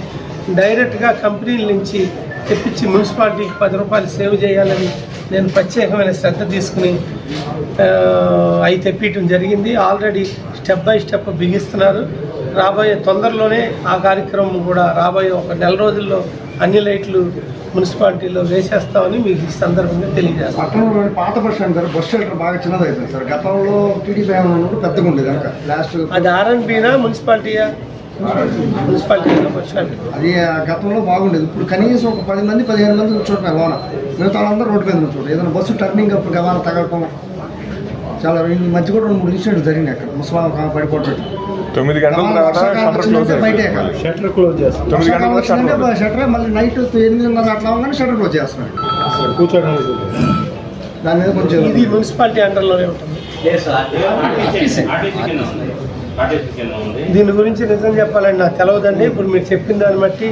డైరెక్ట్గా కంపెనీల నుంచి తెప్పించి మున్సిపాలిటీకి 10 రూపాయలు సేవ్ చేయాలని నేను ప్రత్యేకమైన శ్రద్ధ తీసుకుని అవి తెప్పించడం జరిగింది. ఆల్రెడీ స్టెప్ బై స్టెప్ బిగిస్తున్నారు. రాబోయే తొందరలోనే ఆ కార్యక్రమం కూడా రాబోయే ఒక 1 నెల రోజుల్లో అన్ని లైట్లు మున్సిపాలిటీలో వేసేస్తామని మీకు ఈ సందర్భంగా తెలియజేస్తాం. పట్టణంలోని పాత bus stand sir, bus shelter బాగా చిన్నదైతుంది సార్. గతంలో టీడీపీ పెద్దగా ఉండేది కనుక లాస్ట్ అది ఆర్ఎన్బీనా మున్సిపాలిటీయా? మున్సిపాలిటీలో బస్ స్టాండ్ అది గతంలో బాగుండేది. ఇప్పుడు కనీసం ఒక 10 మంది 15 మంది కూర్చోండి లోన, మిగతా వాళ్ళందరూ రోడ్డు మీద కూర్చోండి. ఏదైనా బస్సు టర్నింగ్ అప్పుడు గవాన తగలటం చాలా మధ్య కూడా 2-3 ఇన్సిడెంట్లు జరిగినాయి అక్కడ. ముసలాం పడిపోవటం 9 గంటల తర్వాత బయటే షట్టర్ క్లోజ్ చేస్తాం. షట్టర్ మళ్ళీ నైట్ 8:30 అట్లా కానీ షట్టర్ క్లోజ్ చేస్తున్నాడు. దాని మీద కొంచెం ఇది మున్సిపాలిటీ అండర్లోనే ఉంటుంది. దీని గురించి నిజం చెప్పాలండి నాకు తెలవదండి. ఇప్పుడు మీరు చెప్పిన దాన్ని బట్టి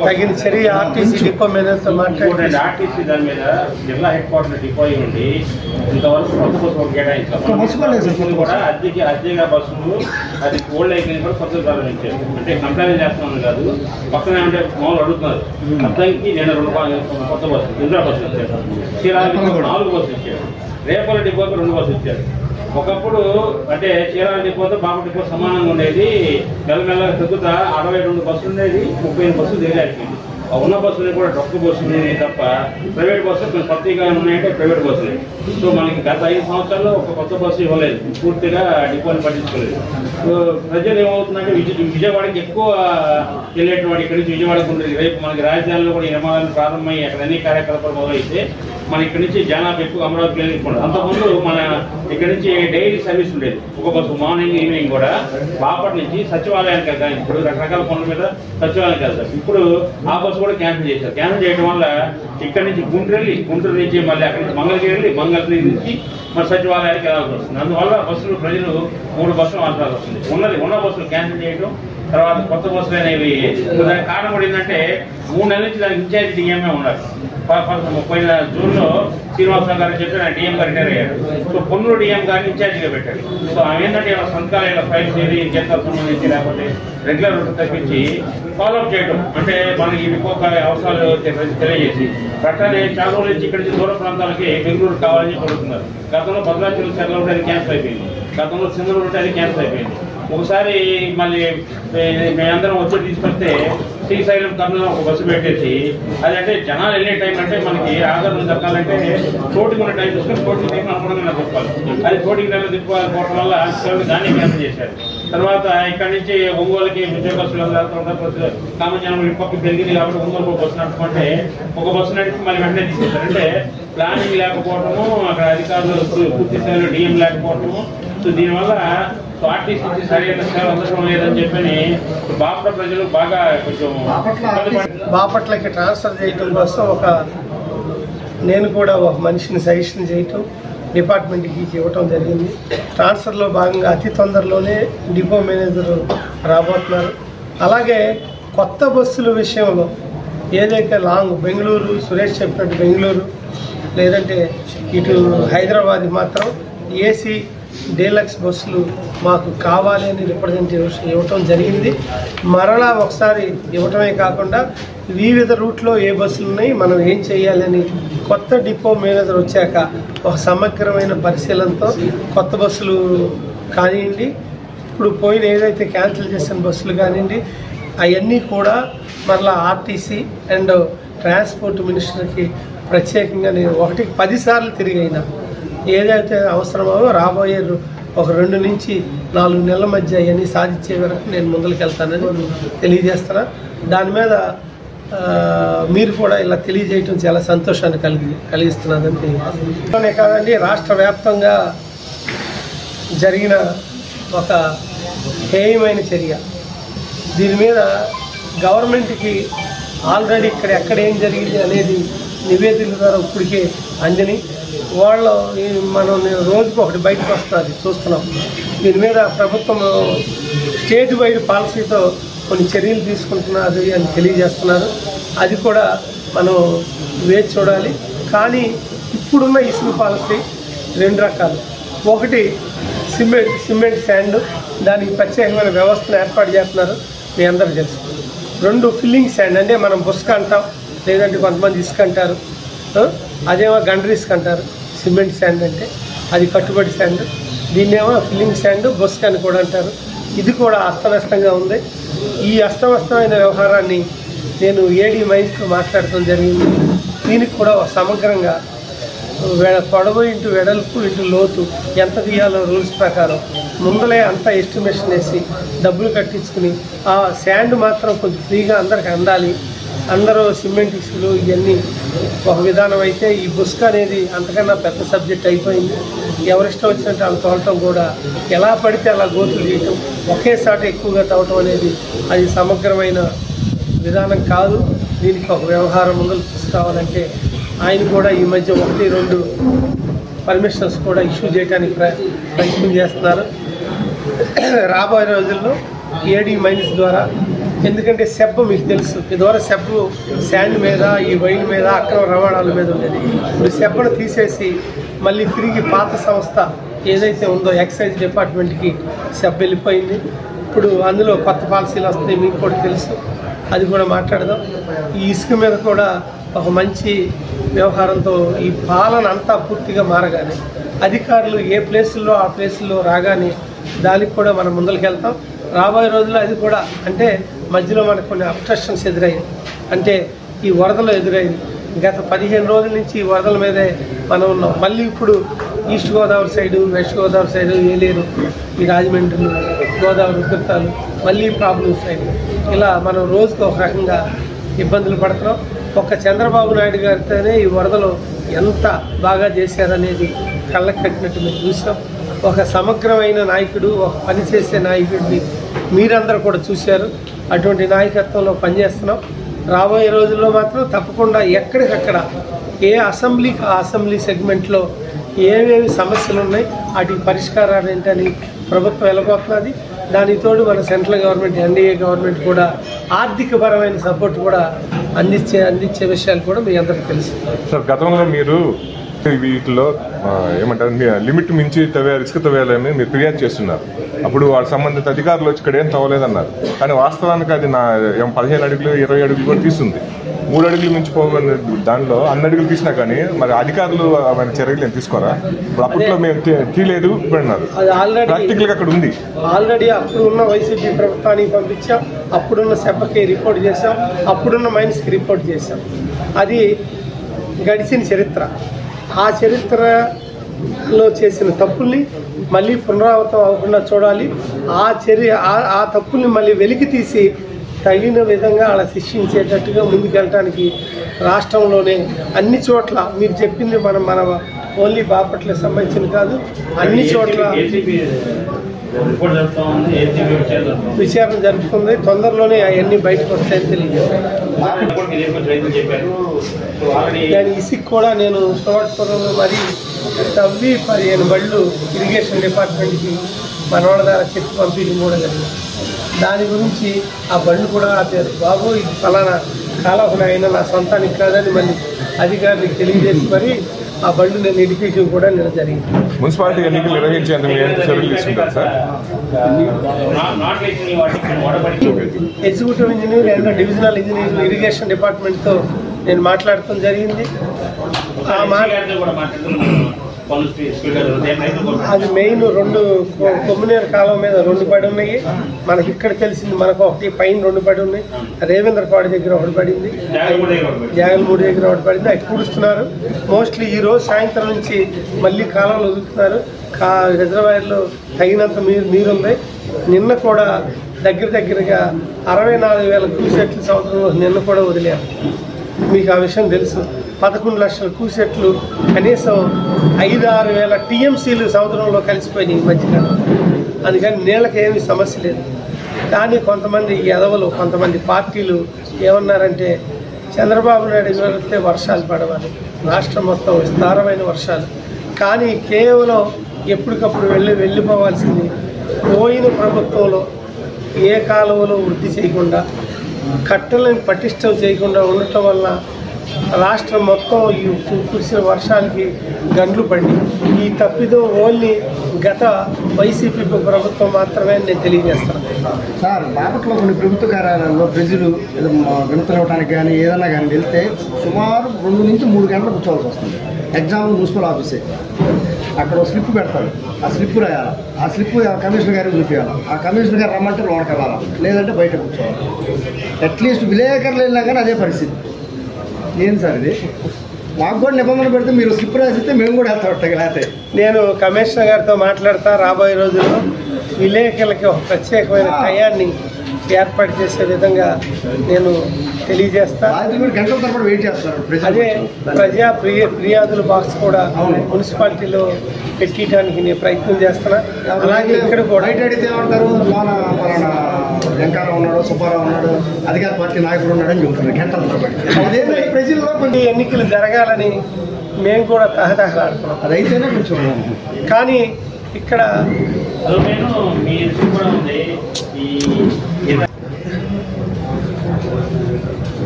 తగిన చర్య ఆర్టీసీ డిపో మేనేజర్తో మాట్లాడి ఆర్టీసీ దాని మీద జిల్లా హెడ్ క్వార్టర్ డిపో ఉండి ఇంతవరకు కొత్త బస్సు కేటాయించారు కూడా అద్దెగా బస్సులు అది ఓల్డ్ అయిపోయింది కూడా కొత్త ప్రారంభించారు. అంటే కంపేర్ చేస్తున్నాను కాదు, పక్కన అంటే మామూలు అడుగుతున్నారు. అద్దంకి నేను 2 కొత్త బస్సులు ఇంద్రా బస్సులు ఇచ్చారు, చీరాల 4 బస్సులు ఇచ్చారు, రేపల్లి డిపోకి 2 బస్సులు ఇచ్చారు. ఒకప్పుడు అంటే చీరాల డిపోతో బాపట్ల డిపో సమానంగా ఉండేది, మెల్లమెల్ల తగ్గుతా 62 బస్సులు ఉండేది, 35 బస్సులు దిగారిపోయింది. ఉన్న బస్సులు కూడా డొక్క బస్సులు తప్ప ప్రైవేట్ బస్సులు కొంచెం కొత్తగా ఉన్నాయంటే ప్రైవేట్ బస్సులే. సో మనకి గత 5 సంవత్సరాల్లో ఒక కొత్త బస్సు ఇవ్వలేదు, పూర్తిగా డిపోని పట్టించుకోలేదు. సో ప్రజలు ఏమవుతుందంటే విజయవాడకి ఎక్కువ వెళ్ళేటువంటి ఇక్కడి నుంచి విజయవాడకు ఉంటుంది. రేపు మనకి రాజధానిలో కూడా ఈ నిర్మాణాలు ప్రారంభమయ్యి అక్కడ అన్ని కార్యకలాపాలు మొదలైతే మన ఇక్కడి నుంచి జనాభా ఎక్కువ అమరావతికి వెళ్ళిపోతుంది. అంతకుముందు మన ఇక్కడి నుంచి డైలీ సర్వీస్ ఉండేది, ఒక బస్సు మార్నింగ్ ఈవినింగ్ కూడా బాపట్ల నుంచి సచివాలయానికి వెళ్తాం. ఇప్పుడు రకరకాల పనుల మీద సచివాలయానికి వెళ్తాం. ఇప్పుడు ఆ బస్సు కూడా క్యాన్సిల్ చేశారు. క్యాన్సిల్ చేయడం వల్ల ఇక్కడ నుంచి గుంటూరు నుంచి మళ్ళీ అక్కడి నుంచి మంగళగిరి నుంచి మన సచివాలయానికి వెళ్ళాల్సి వస్తుంది. అందువల్ల బస్సులు ప్రజలు 3 బస్సులు మార్చాల్సి వస్తుంది. ఉన్న బస్సులు క్యాన్సిల్ చేయడం, తర్వాత కొత్త బస్సులు అనేవి. దానికి కారణం కూడా ఏంటంటే 3 నెలల నుంచి దానికి ఇన్ఛార్జ్ డిఎంఏ ఉండాలి. పోయిన జూన్లో శ్రీనివాసరావు గారు చెప్పి ఆయన డిఎం గారు రిటైర్ అయ్యారు. సో పొన్నూరు డిఎం గారిని ఇన్ఛార్జిగా పెట్టారు. సో ఆమె ఏంటంటే సంతకాల ఫైల్స్ ఏది జనతకు సంబంధించి లేకపోతే రెగ్యులర్ తగ్గించి ఫాలోఅప్ చేయడం, అంటే మనకి ఇంకొక అవసరాలు తెలియజేసి అట్లనే చాలా రోజుల నుంచి ఇక్కడి నుంచి దూర ప్రాంతాలకి బెంగళూరు కావాలని కోరుతున్నారు. గతంలో భద్రాచలం సెలవు అది క్యాన్సిల్ అయిపోయింది, గతంలో సింగళూరు అది క్యాన్సిల్ అయిపోయింది. ఒకసారి మళ్ళీ మేమందరం వచ్చి తీసుకొస్తే శ్రీశైలం కర్నూలు ఒక బస్సు పెట్టేసి అది అంటే జనాలు వెళ్ళే టైం అంటే మనకి ఆధారం దక్కాలంటే చోటుకు ఉన్న టైం చూసుకొని చోటుకి టైం అనుగుణంగా తిప్పాలి. అది చోటుకి టైంలో తిప్పుకోవడం వల్ల దాన్ని క్యాన్సిల్ చేశారు. తర్వాత ఇక్కడి నుంచి ఒంగోలుకి విజయ బస్సులు వెళ్తుంటారు, కామన్ జనం పక్కకి పెరిగింది కాబట్టి ఒంగోలు బస్సు నడుపుకుంటే ఒక బస్సు నడిపి మళ్ళీ వెంటనే తీసుకొచ్చారు. అంటే ప్లానింగ్ లేకపోవటము, అక్కడ అధికారులు పూర్తి స్థాయిలో డిఎం లేకపోవటము. సో దీనివల్ల ఆర్టీసీ సరైన సేవ అందడం లేదని చెప్పని బాపట్ల ప్రజలు బాగా కొంచెం బాపట్లకి ట్రాన్స్ఫర్ చేయడం కోసం నేను కూడా ఒక మనిషిని సజెషన్ చేయటం డిపార్ట్మెంట్కి ఇవ్వటం జరిగింది. ట్రాన్స్ఫర్లో భాగంగా అతి తొందరలోనే డిపో మేనేజర్ రాబోతున్నారు. అలాగే కొత్త బస్సుల విషయంలో ఏదైతే లాంగ్ బెంగళూరు, సురేష్ చెప్పినట్టు బెంగళూరు లేదంటే ఇటు హైదరాబాద్ మాత్రం ఏసీ డీలక్స్ బస్సులు మాకు కావాలి అని రిప్రజెంటేషన్ ఇవ్వటం జరిగింది. మరలా ఒకసారి ఇవ్వటమే కాకుండా వివిధ రూట్లో ఏ బస్సులు ఉన్నాయి, మనం ఏం చేయాలని కొత్త డిపో మేనేజర్ వచ్చాక ఒక సమగ్రమైన పరిశీలనతో కొత్త బస్సులు కానివ్వండి, ఇప్పుడు పోయిన ఏదైతే క్యాన్సిల్ చేసిన బస్సులు కానివ్వండి, అవన్నీ కూడా మరలా ఆర్టీసీ అండ్ ట్రాన్స్పోర్ట్ మినిస్టర్కి ప్రత్యేకంగా నేను 1కి 10 సార్లు తిరిగైనా ఏదైతే అవసరమో రాబోయే ఒక 2 నుంచి 4 నెలల మధ్య అవన్నీ సాధించే వరకు నేను ముందుకు వెళ్తానని తెలియజేస్తున్నా. దాని మీద మీరు కూడా ఇలా తెలియజేయటం చాలా సంతోషాన్ని కలిగిస్తున్నదని తెలియజేస్తున్నాను. కాదండి, రాష్ట్ర వ్యాప్తంగా జరిగిన ఒక హేయమైన చర్య. దీని మీద గవర్నమెంట్కి ఆల్రెడీ ఎక్కడ ఏం జరిగింది అనేది నివేదికల ద్వారా ఇప్పటికే అందని వాళ్ళు మనం రోజుకు ఒకటి బయటకు వస్తుంది చూస్తున్నాం. దీని మీద ప్రభుత్వం స్టేట్ వైడ్ పాలసీతో కొన్ని చర్యలు తీసుకుంటున్నారు అని తెలియజేస్తున్నారు. అది కూడా మనం వేచి చూడాలి. కానీ ఇప్పుడున్న ఇసుక పాలసీ 2 రకాలు. ఒకటి సిమెంట్ శాండ్, దానికి ప్రత్యేకమైన వ్యవస్థను ఏర్పాటు చేస్తున్నారు, మీ అందరూ తెలుసు. 2 ఫిల్లింగ్ శాండ్, అంటే మనం బుస్క అంటాం, లేదంటే కొంతమంది ఇసుక అంటారు, అదేమో గండ్ర ఇసుక అంటారు. సిమెంట్ శాండ్ అంటే అది కట్టుబడి శాండ్, దీన్నేమో ఫిల్లింగ్ శాండ్, బుస్క అని కూడా అంటారు. ఇది కూడా అస్తవ్యస్తంగా ఉంది. ఈ అస్తవ్యస్తమైన వ్యవహారాన్ని నేను ఏడీ మైన్స్తో మాట్లాడటం జరిగింది. దీనికి కూడా సమగ్రంగా పొడవు ఇంటూ వెడల్పు ఇంటూ లోతు ఎంత తీయాలో రూల్స్ ప్రకారం ముందలే అంతా ఎస్టిమేషన్ వేసి డబ్బులు కట్టించుకుని ఆ శాండ్ మాత్రం కొంచెం ఫ్రీగా అందరికి అందాలి. అందరూ సిమెంట్ ఇసులు ఇవన్నీ ఒక విధానం అయితే, ఈ బుస్క అనేది అంతకన్నా పెద్ద సబ్జెక్ట్ అయిపోయింది. ఎవరిష్టం వచ్చినట్టు వాళ్ళు తోలటం కూడా, ఎలా పడితే అలా గోతులు తీయటం, ఒకేసారి ఎక్కువగా తవ్వటం అనేది అది సమగ్రమైన విధానం కాదు. దీనికి ఒక వ్యవహారం ముందుకు తీసుకురావాలంటే ఆయన కూడా ఈ మధ్య 1-2 పర్మిషన్స్ కూడా ఇష్యూ చేయడానికి ప్రయత్నం చేస్తున్నారు. రాబోయే రోజుల్లో ఏడీ మైన్స్ ద్వారా, ఎందుకంటే సెబ్బు మీకు తెలుసు, ఇదివరకు సెబ్బు శాండ్ మీద, ఈ వైన్ మీద, అక్రమ రవాణాల మీద ఉండేది. ఇప్పుడు సెబ్బను తీసేసి మళ్ళీ తిరిగి పాత సంస్థ ఏదైతే ఉందో ఎక్సైజ్ డిపార్ట్మెంట్కి సెబ్ వెళ్ళిపోయింది. ఇప్పుడు అందులో కొత్త పాలసీలు వస్తాయి, మీకు కూడా తెలుసు, అది కూడా మాట్లాడదాం. ఈ ఇసుక మీద కూడా ఒక మంచి వ్యవహారంతో ఈ పాలన అంతా పూర్తిగా మారగానే, అధికారులు ఏ ప్లేసుల్లో ఆ ప్లేసుల్లో రాగానే దానికి కూడా మనం ముందరికి వెళ్తాం. రాబోయే రోజుల్లో అది కూడా, అంటే మధ్యలో మనకు కొన్ని అబ్స్ట్రక్షన్స్ ఎదురయ్యాయి, అంటే ఈ వరదలు ఎదురైంది. గత 15 రోజుల నుంచి ఈ వరదల మీదే మనం ఉన్నాం. మళ్ళీ ఇప్పుడు east Godavari side, west Godavari side, Yeleru, ఈ రాజమండ్రిలు, గోదావరి ఉద్రిక్తాలు, మళ్ళీ ప్రాబ్లమ్స్ అయ్యాయి. ఇలా మనం రోజుకు ఒక రకంగా ఇబ్బందులు పడుతున్నాం. ఒక్క చంద్రబాబు నాయుడు గారితోనే ఈ వరదలు ఎంత బాగా చేశారనేది కళ్ళకు కట్టినట్టు మేము చూసాం. ఒక సమగ్రమైన నాయకుడు, ఒక పనిచేసే నాయకుడిని మీరందరూ కూడా చూశారు. అటువంటి నాయకత్వంలో పనిచేస్తున్నాం. రాబోయే రోజుల్లో మాత్రం తప్పకుండా ఎక్కడికక్కడ ఏ అసెంబ్లీకి ఆ అసెంబ్లీ సెగ్మెంట్లో ఏమేమి సమస్యలు ఉన్నాయి, వాటి పరిష్కారాలు ఏంటని ప్రభుత్వం వెళ్ళబోతున్నది. దానితోడు మన సెంట్రల్ గవర్నమెంట్, ఎన్డీఏ గవర్నమెంట్ కూడా ఆర్థికపరమైన సపోర్ట్ కూడా అందించే విషయాలు కూడా మీ అందరికీ తెలుసు. సార్, గతంలో మీరు వీటిలో ఏమంటారు, లిమిట్ మించి ఇసుక తవ్వేయాలని మీరు ఫిర్యాదు చేస్తున్నారు. అప్పుడు వాళ్ళ సంబంధిత అధికారులు వచ్చి ఇక్కడ ఏం తవ్వలేదన్నారు. కానీ వాస్తవానికి అది 15 అడుగులు 20 అడుగులు కూడా తీస్తుంది. 3 అడుగులు మించి పోగొని దానిలో అన్ని అడుగులు తీసినా కానీ మరి అధికారులు మన చర్యలు ఏం తీసుకోరా? ఇప్పుడు అప్పట్లో మేము తీయలేదు అన్నారు. ప్రాక్టికల్ గా అక్కడ ఉంది. ఆల్రెడీ అప్పుడు ఉన్న వైసీపీ ప్రభుత్వానికి పంపించాం, అప్పుడున్న సెబ్బకి రిపోర్ట్ చేశాం, అప్పుడున్న మైన్స్కి రిపోర్ట్ చేశాం. అది గడిచిన చరిత్ర. ఆ చరిత్రలో చేసిన తప్పుల్ని మళ్ళీ పునరావృతం అవ్వకుండా చూడాలి. ఆ తప్పుల్ని మళ్ళీ వెలికి తీసి తగిన విధంగా అలా శిక్షించేటట్టుగా ముందుకెళ్ళటానికి రాష్ట్రంలోనే అన్ని చోట్ల మీరు చెప్పింది మన ఓన్లీ బాపట్లకు సంబంధించిన కాదు, అన్ని చోట్ల విచారణ జరుపుతుంది. తొందరలోనే అవన్నీ బయటకు వస్తాయని తెలియజేస్తాను. దాని ఇసుక కూడా నేను చోటపురంలో మరి తవ్వి 15 బళ్ళు ఇరిగేషన్ డిపార్ట్మెంట్కి మనవాళ్ళ ద్వారా చెప్పి పంపిణీ కూడా జరిగింది. దాని గురించి ఆ బళ్ళు కూడా ఆపారు. బాబు ఇది ఫలానా కాలహున అయినా నా సొంతానికి కాదని మళ్ళీ అధికారులకు తెలియజేసి మరి ఆ బళ్ళు నేను ఎడ్యుకేషన్ కూడా నేను జరిగింది. మున్సిపాలిటీ ఎన్నికలు నిర్వహించేందుకు చర్యలు తీసుకుంటారు sir? Executive engineer and divisional engineer irrigation డిపార్ట్మెంట్తో నేను మాట్లాడటం జరిగింది. అది మెయిన్ 2 కొమ్మినేరు కాలం మీద 2 పడి ఉన్నాయి. మనకి ఇక్కడ తెలిసింది మనకు ఒకటి పైన 2 పడి ఉన్నాయి. రేవేంద్రపాడు దగ్గర 1 పడింది, జాగల్మూడి దగ్గర 1 పడింది. అవి కూడుస్తున్నారు. మోస్ట్లీ ఈ రోజు సాయంత్రం నుంచి మళ్ళీ కాలంలో వదులుతున్నారు. రిజర్వాయర్లో తగినంత నీరు ఉంది. నిన్న కూడా దగ్గరగా 64,000 క్యూసెట్లు సంవత్సరంలో నిన్న కూడా వదిలేరు. మీకు ఆ విషయం తెలుసు. 11 లక్షల క్యూసెట్లు, కనీసం 5-6 వేల టీఎంసీలు సంవత్సరంలో కలిసిపోయినాయి ఈ మధ్యకాలం. అందుకని నీళ్ళకి ఏమీ సమస్య లేదు. కానీ కొంతమంది ఎదవలు, కొంతమంది పార్టీలు ఏమన్నారంటే చంద్రబాబు నాయుడు వెళ్తే వర్షాలు పడవాలి, రాష్ట్రం మొత్తం విస్తారమైన వర్షాలు. కానీ కేవలం ఎప్పటికప్పుడు వెళ్ళిపోవాల్సింది పోయిన ప్రభుత్వంలో ఏ కాలువలో వృద్ధి చేయకుండా, కట్టలను పటిష్టం చేయకుండా ఉండటం వల్ల రాష్ట్రం మొత్తం ఈ కురిసిన వర్షాలకి గండ్లు పడి ఈ తప్పిదం ఓన్లీ గత వైసీపీ ప్రభుత్వం మాత్రమే నేను తెలియజేస్తాను. సార్, బాపట్లో కొన్ని ప్రభుత్వ కార్యాలయాల్లో ప్రజలు వినతులు ఇవ్వడానికి కానీ ఏదైనా కానీ వెళ్తే సుమారు 2 నుంచి 3 గంటలు కూర్చోవాల్సి వస్తుంది. ఎగ్జాంపుల్ మున్సిపల్ ఆఫీసే, అక్కడ స్లిప్ పెడతారు, ఆ స్లిప్ రాయాలి, ఆ స్లిప్ కమిషనర్ గారికి చూపించాలి, ఆ కమిషనర్ గారు రమ్మంటే లోనకి వెళ్ళాలి, లేదంటే బయట కూర్చోవాలి. అట్లీస్ట్ విలేకరులు వెళ్ళినా కానీ అదే పరిస్థితి. ఏంటి సార్ ఇది? మాకు కూడా నిబంధనలు పెడితే మీరు స్లిప్ రాసిస్తే మేము కూడా వెళ్తాం. లేకపోతే నేను కమిషనర్ గారితో మాట్లాడతా, రాబోయే రోజుల్లో విలేకరులకి ఒక ప్రత్యేకమైన టయాన్ని ఏర్పాటు చేసే విధంగా నేను తెలియజేస్తా. గంటల తరబడి వెయిట్ చేస్తారు. అదే ప్రజా ఫిర్యాదుల బాక్స్ కూడా మున్సిపాలిటీలో పెట్టడానికి నేను ప్రయత్నం చేస్తున్నా. అలాగే ఇక్కడ కూడా బయట అడిగితే ఏమంటారు, పలానా వెంకయ్య ఉన్నాడు, సుబ్బారావు ఉన్నాడు, అధికార పార్టీ నాయకుడు ఉన్నాడని చెబుతున్నారు గంటల తరబడి. అదేంటంటే ప్రజల్లో కొన్ని ఎన్నికలు జరగాలని మేము కూడా తహతహలాడుతున్నాం. అదైతేనే కొంచెం. కానీ ఇక్కడ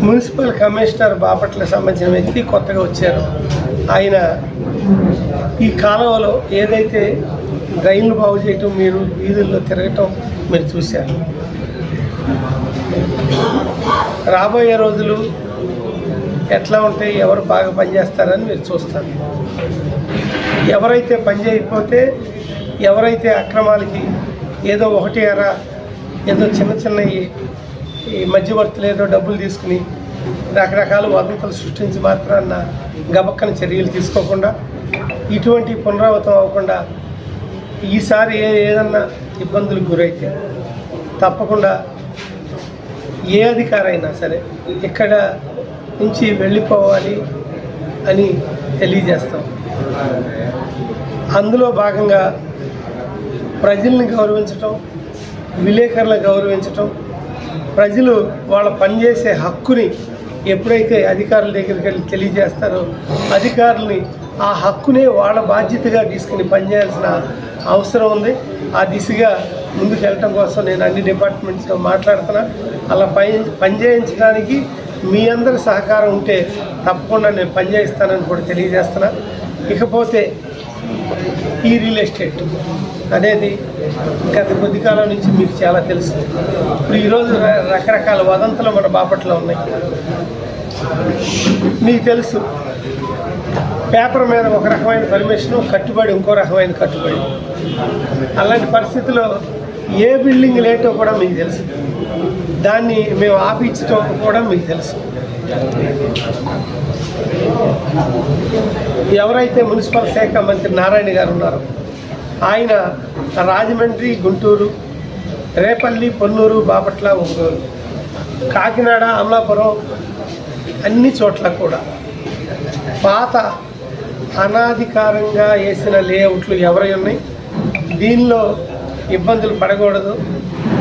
మున్సిపల్ కమిషనర్ బాపట్ల సంబంధించిన వ్యక్తి కొత్తగా వచ్చారు. ఆయన ఈ కాలంలో ఏదైతే డ్రైన్లు బాగు చేయటం, మీరు వీధుల్లో తిరగటం మీరు చూశారు. రాబోయే రోజులు ఎట్లా ఉంటాయి, ఎవరు బాగా పనిచేస్తారని మీరు చూస్తారు. ఎవరైతే పని చేయకపోతే, ఎవరైతే అక్రమాలకి ఏదో ఒకటి అరా ఏదో చిన్న ఈ మధ్యవర్తులు ఏదో డబ్బులు తీసుకుని రకరకాల వదంతులు సృష్టించి మాత్రాన్న గబక్కన చర్యలు తీసుకోకుండా, ఇటువంటి పునరావృతం అవ్వకుండా ఈసారి ఏదన్నా ఇబ్బందులకు గురైతే తప్పకుండా ఏ అధికారైనా సరే ఇక్కడ నుంచి వెళ్ళిపోవాలి అని తెలియజేస్తాం. అందులో భాగంగా ప్రజల్ని గౌరవించటం, విలేకరులను గౌరవించటం, ప్రజలు వాళ్ళ పనిచేసే హక్కుని ఎప్పుడైతే అధికారుల దగ్గరికి వెళ్ళి తెలియజేస్తారో అధికారులని ఆ హక్కునే వాళ్ళ బాధ్యతగా తీసుకుని పనిచేయాల్సిన అవసరం ఉంది. ఆ దిశగా ముందుకు వెళ్ళటం కోసం నేను అన్ని డిపార్ట్మెంట్స్తో మాట్లాడుతున్నా. అలా పనిచేయించడానికి మీ అందరి సహకారం ఉంటే తప్పకుండా నేను పనిచేయిస్తానని కూడా తెలియజేస్తున్నా. ఇకపోతే ఈ రియల్ ఎస్టేట్ అనేది గత కొద్ది కాలం నుంచి మీకు చాలా తెలుసు. ఇప్పుడు ఈరోజు రకరకాల వదంతులు మన బాపట్లో ఉన్నాయి. మీకు తెలుసు, పేపర్ మీద ఒక రకమైన పర్మిషను, కట్టుబడి ఇంకో రకమైన కట్టుబడి. అలాంటి పరిస్థితుల్లో ఏ బిల్డింగ్ లేటో కూడా మీకు తెలుసు. దాన్ని మేము ఆపించడం కూడా మీకు తెలుసు. ఎవరైతే మున్సిపల్ శాఖ మంత్రి నారాయణ గారు ఉన్నారో ఆయన రాజమండ్రి, గుంటూరు, రేపల్లి, పొన్నూరు, బాపట్ల, ఒంగోలు, కాకినాడ, అమలాపురం అన్ని చోట్ల కూడా పాత అనాధికారంగా వేసిన లేఅవుట్లు ఎవరై ఉన్నాయి, దీనిలో ఇబ్బందులు పడకూడదు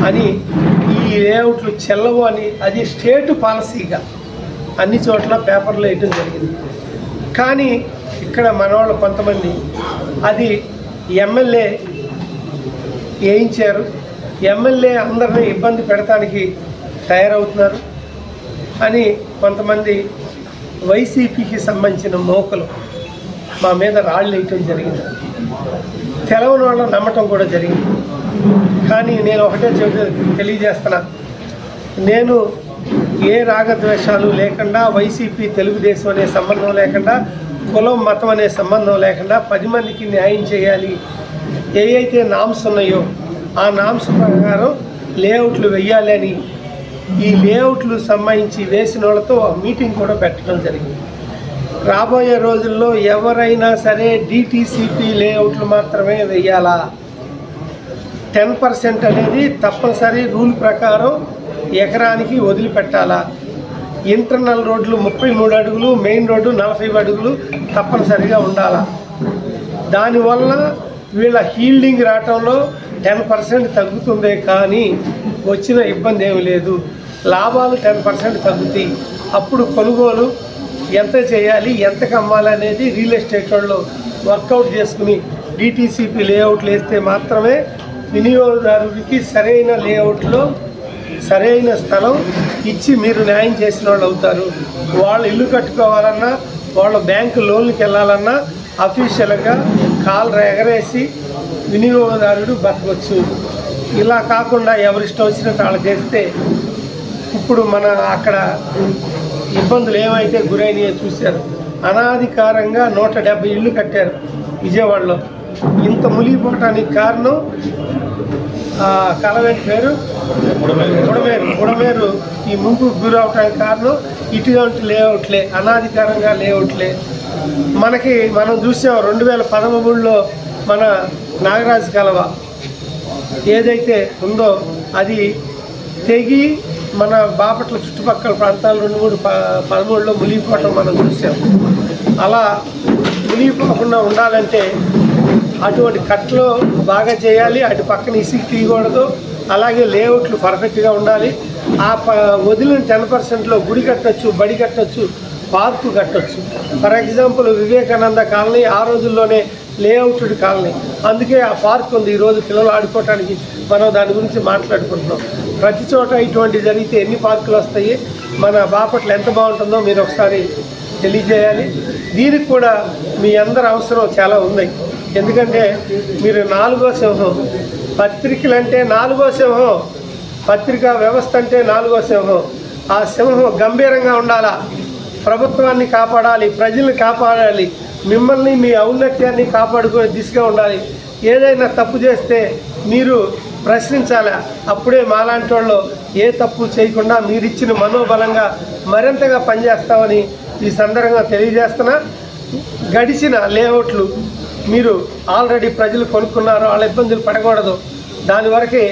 అని, ఈ లేఅవుట్లు చెల్లవు అని అది స్టేట్ పాలసీగా అన్ని చోట్ల పేపర్లో వేయటం జరిగింది. కానీ ఇక్కడ మనవాళ్ళు కొంతమంది అది ఎమ్మెల్యే వేయించారు, ఎమ్మెల్యే అందరినీ ఇబ్బంది పెడటానికి తయారవుతున్నారు అని కొంతమంది వైసీపీకి సంబంధించిన మోకలు మా మీద రాళ్ళు వేయటం జరిగింది. తెలవని వాళ్ళని నమ్మటం కూడా జరిగింది. కానీ నేను ఒకటే తెలియజేస్తున్నా, నేను ఏ రాగద్వేషాలు లేకుండా, వైసీపీ తెలుగుదేశం అనే సంబంధం లేకుండా, కులం మతం అనే సంబంధం లేకుండా 10 మందికి న్యాయం చేయాలి. ఏ అయితే నామ్స్ ఉన్నాయో ఆ నామ్స్ ప్రకారం లేఅవుట్లు వెయ్యాలి అని ఈ లేఅవుట్లు సంబంధించి వేసిన వాళ్ళతో మీటింగ్ కూడా పెట్టడం జరిగింది. రాబోయే రోజుల్లో ఎవరైనా సరే డిటిసిపి లేఅవుట్లు మాత్రమే వెయ్యాలా, 10% అనేది తప్పనిసరి రూల్ ప్రకారం ఎకరానికి వదిలిపెట్టాలా. ఇంటర్నల్ రోడ్లు 33 అడుగులు, మెయిన్ రోడ్డు 40 అడుగులు తప్పనిసరిగా ఉండాలా. దానివల్ల వీళ్ళ హీల్డింగ్ రావటంలో 10% తగ్గుతుందే కానీ వచ్చిన ఇబ్బంది ఏమి లేదు. లాభాలు 10% తగ్గుతాయి. అప్పుడు కొనుగోలు ఎంత చేయాలి, ఎంతకు అమ్మాలి అనేది రియల్ ఎస్టేట్ వాళ్ళు వర్కౌట్ చేసుకుని డిటిసిపి లేఅవుట్లు వేస్తే మాత్రమే వినియోగదారుడికి సరైన లేఅవుట్లో సరైన స్థలం ఇచ్చి మీరు న్యాయం చేసిన వాళ్ళు అవుతారు. వాళ్ళు ఇల్లు కట్టుకోవాలన్నా, వాళ్ళ బ్యాంకు లోన్లకు వెళ్ళాలన్నా అఫీషియల్గా కాలు ఎగరేసి వినియోగదారుడు బతకొచ్చు. ఇలా కాకుండా ఎవరిష్టం వచ్చినట్టు వాళ్ళు చేస్తే ఇప్పుడు మన అక్కడ ఇబ్బందులు ఏమైతే గురైనాయో చూశారు. అనాధికారంగా 170 ఇళ్ళు కట్టారు విజయవాడలో. ఇంత మునిగిపోవటానికి కారణం కలవేటి పేరు బుడమేరు ఈ ముంపు గురవటానికి కారణం ఇటువంటి లేఅవుట్లే, అనాధికారంగా లేఅవుట్లే. మనం చూసాం 2013లో మన నాగరాజు కలవ ఏదైతే ఉందో అది తెగి మన బాపట్ల చుట్టుపక్కల ప్రాంతాలు 2013లో మునిగిపోవటం మనం చూసాం. అలా మునిగిపోకుండా ఉండాలంటే అటువంటి కట్టలు బాగా చేయాలి, అటు పక్కన ఇసుక తీయకూడదు, అలాగే లేఅవుట్లు పర్ఫెక్ట్గా ఉండాలి. ఆ వదిలిన 10%లో గుడి కట్టచ్చు, బడి కట్టచ్చు, పార్కు కట్టచ్చు. ఫర్ ఎగ్జాంపుల్ వివేకానంద కాలనీ ఆ రోజుల్లోనే లేఅవుటెడ్ కాలనీ. అందుకే ఆ పార్క్ ఉంది. ఈరోజు పిల్లలు ఆడుకోవటానికి మనం దాని గురించి మాట్లాడుకుంటున్నాం. ప్రతి చోట ఇటువంటి జరిగితే ఎన్ని పార్కులు వస్తాయి, మన బాపట్ల ఎంత బాగుంటుందో మీరు ఒకసారి తెలియజేయాలి. దీనికి కూడా మీ అందరి అవసరం చాలా ఉంది. ఎందుకంటే మీరు 4వ సింహం, పత్రికలు అంటే 4వ సింహం, పత్రికా వ్యవస్థ అంటే 4వ సింహం. ఆ సింహం గంభీరంగా ఉండాలా, ప్రభుత్వాన్ని కాపాడాలి, ప్రజల్ని కాపాడాలి, మిమ్మల్ని మీ ఔన్నత్యాన్ని కాపాడుకునే దిశగా ఉండాలి. ఏదైనా తప్పు చేస్తే మీరు ప్రశ్నించాలా. అప్పుడే మాలాంటి వాళ్ళు ఏ తప్పు చేయకుండా మీరిచ్చిన మనోబలంగా మరింతగా పనిచేస్తామని ఈ సందర్భంగా తెలియజేస్తున్నా. గడిచిన లేఅవుట్లు మీరు ఆల్రెడీ ప్రజలు కొనుక్కున్నారు, వాళ్ళ ఇబ్బందులు పడకూడదు. దాని వరకే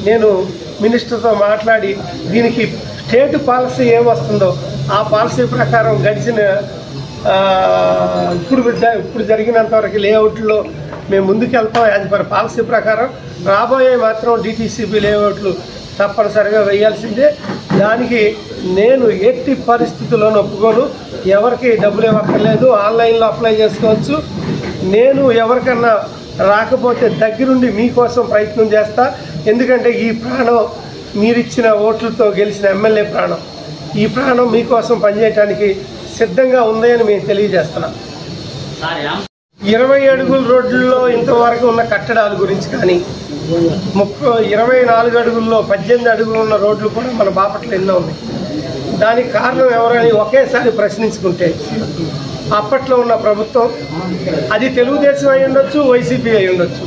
నేను మినిస్టర్తో మాట్లాడి దీనికి స్టేట్ పాలసీ ఏమొస్తుందో ఆ పాలసీ ప్రకారం గడిచిన ఇప్పుడు జరిగినంత వరకు లేఅవుట్లో మేము ముందుకు వెళ్తాం. యాజ్ పర్ పాలసీ ప్రకారం రాబోయే మాత్రం డిటీసీబీ లేఅవుట్లు తప్పనిసరిగా వేయాల్సిందే. దానికి నేను ఎట్టి పరిస్థితుల్లోనూ ఒప్పుకోను. ఎవరికి డబ్బులు ఇవ్వక్కర్లేదు, ఆన్లైన్లో అప్లై చేసుకోవచ్చు. నేను ఎవరికన్నా రాకపోతే దగ్గరుండి మీకోసం ప్రయత్నం చేస్తా. ఎందుకంటే ఈ ప్రాణం మీరిచ్చిన ఓట్లతో గెలిచిన ఎమ్మెల్యే ప్రాణం, ఈ ప్రాణం మీకోసం పనిచేయడానికి సిద్ధంగా ఉంది అని మేము తెలియజేస్తున్నాం. 20 అడుగుల రోడ్లలో ఇంతవరకు ఉన్న కట్టడాల గురించి కానీ 24 అడుగుల్లో 18 అడుగులు ఉన్న రోడ్లు కూడా మన బాపట్ల ఎన్నో ఉన్నాయి. దానికి కారణం ఎవరని ఒకేసారి ప్రశ్నించుకుంటే అప్పట్లో ఉన్న ప్రభుత్వం, అది తెలుగుదేశం అయి ఉండొచ్చు, వైసీపీ అయి ఉండొచ్చు,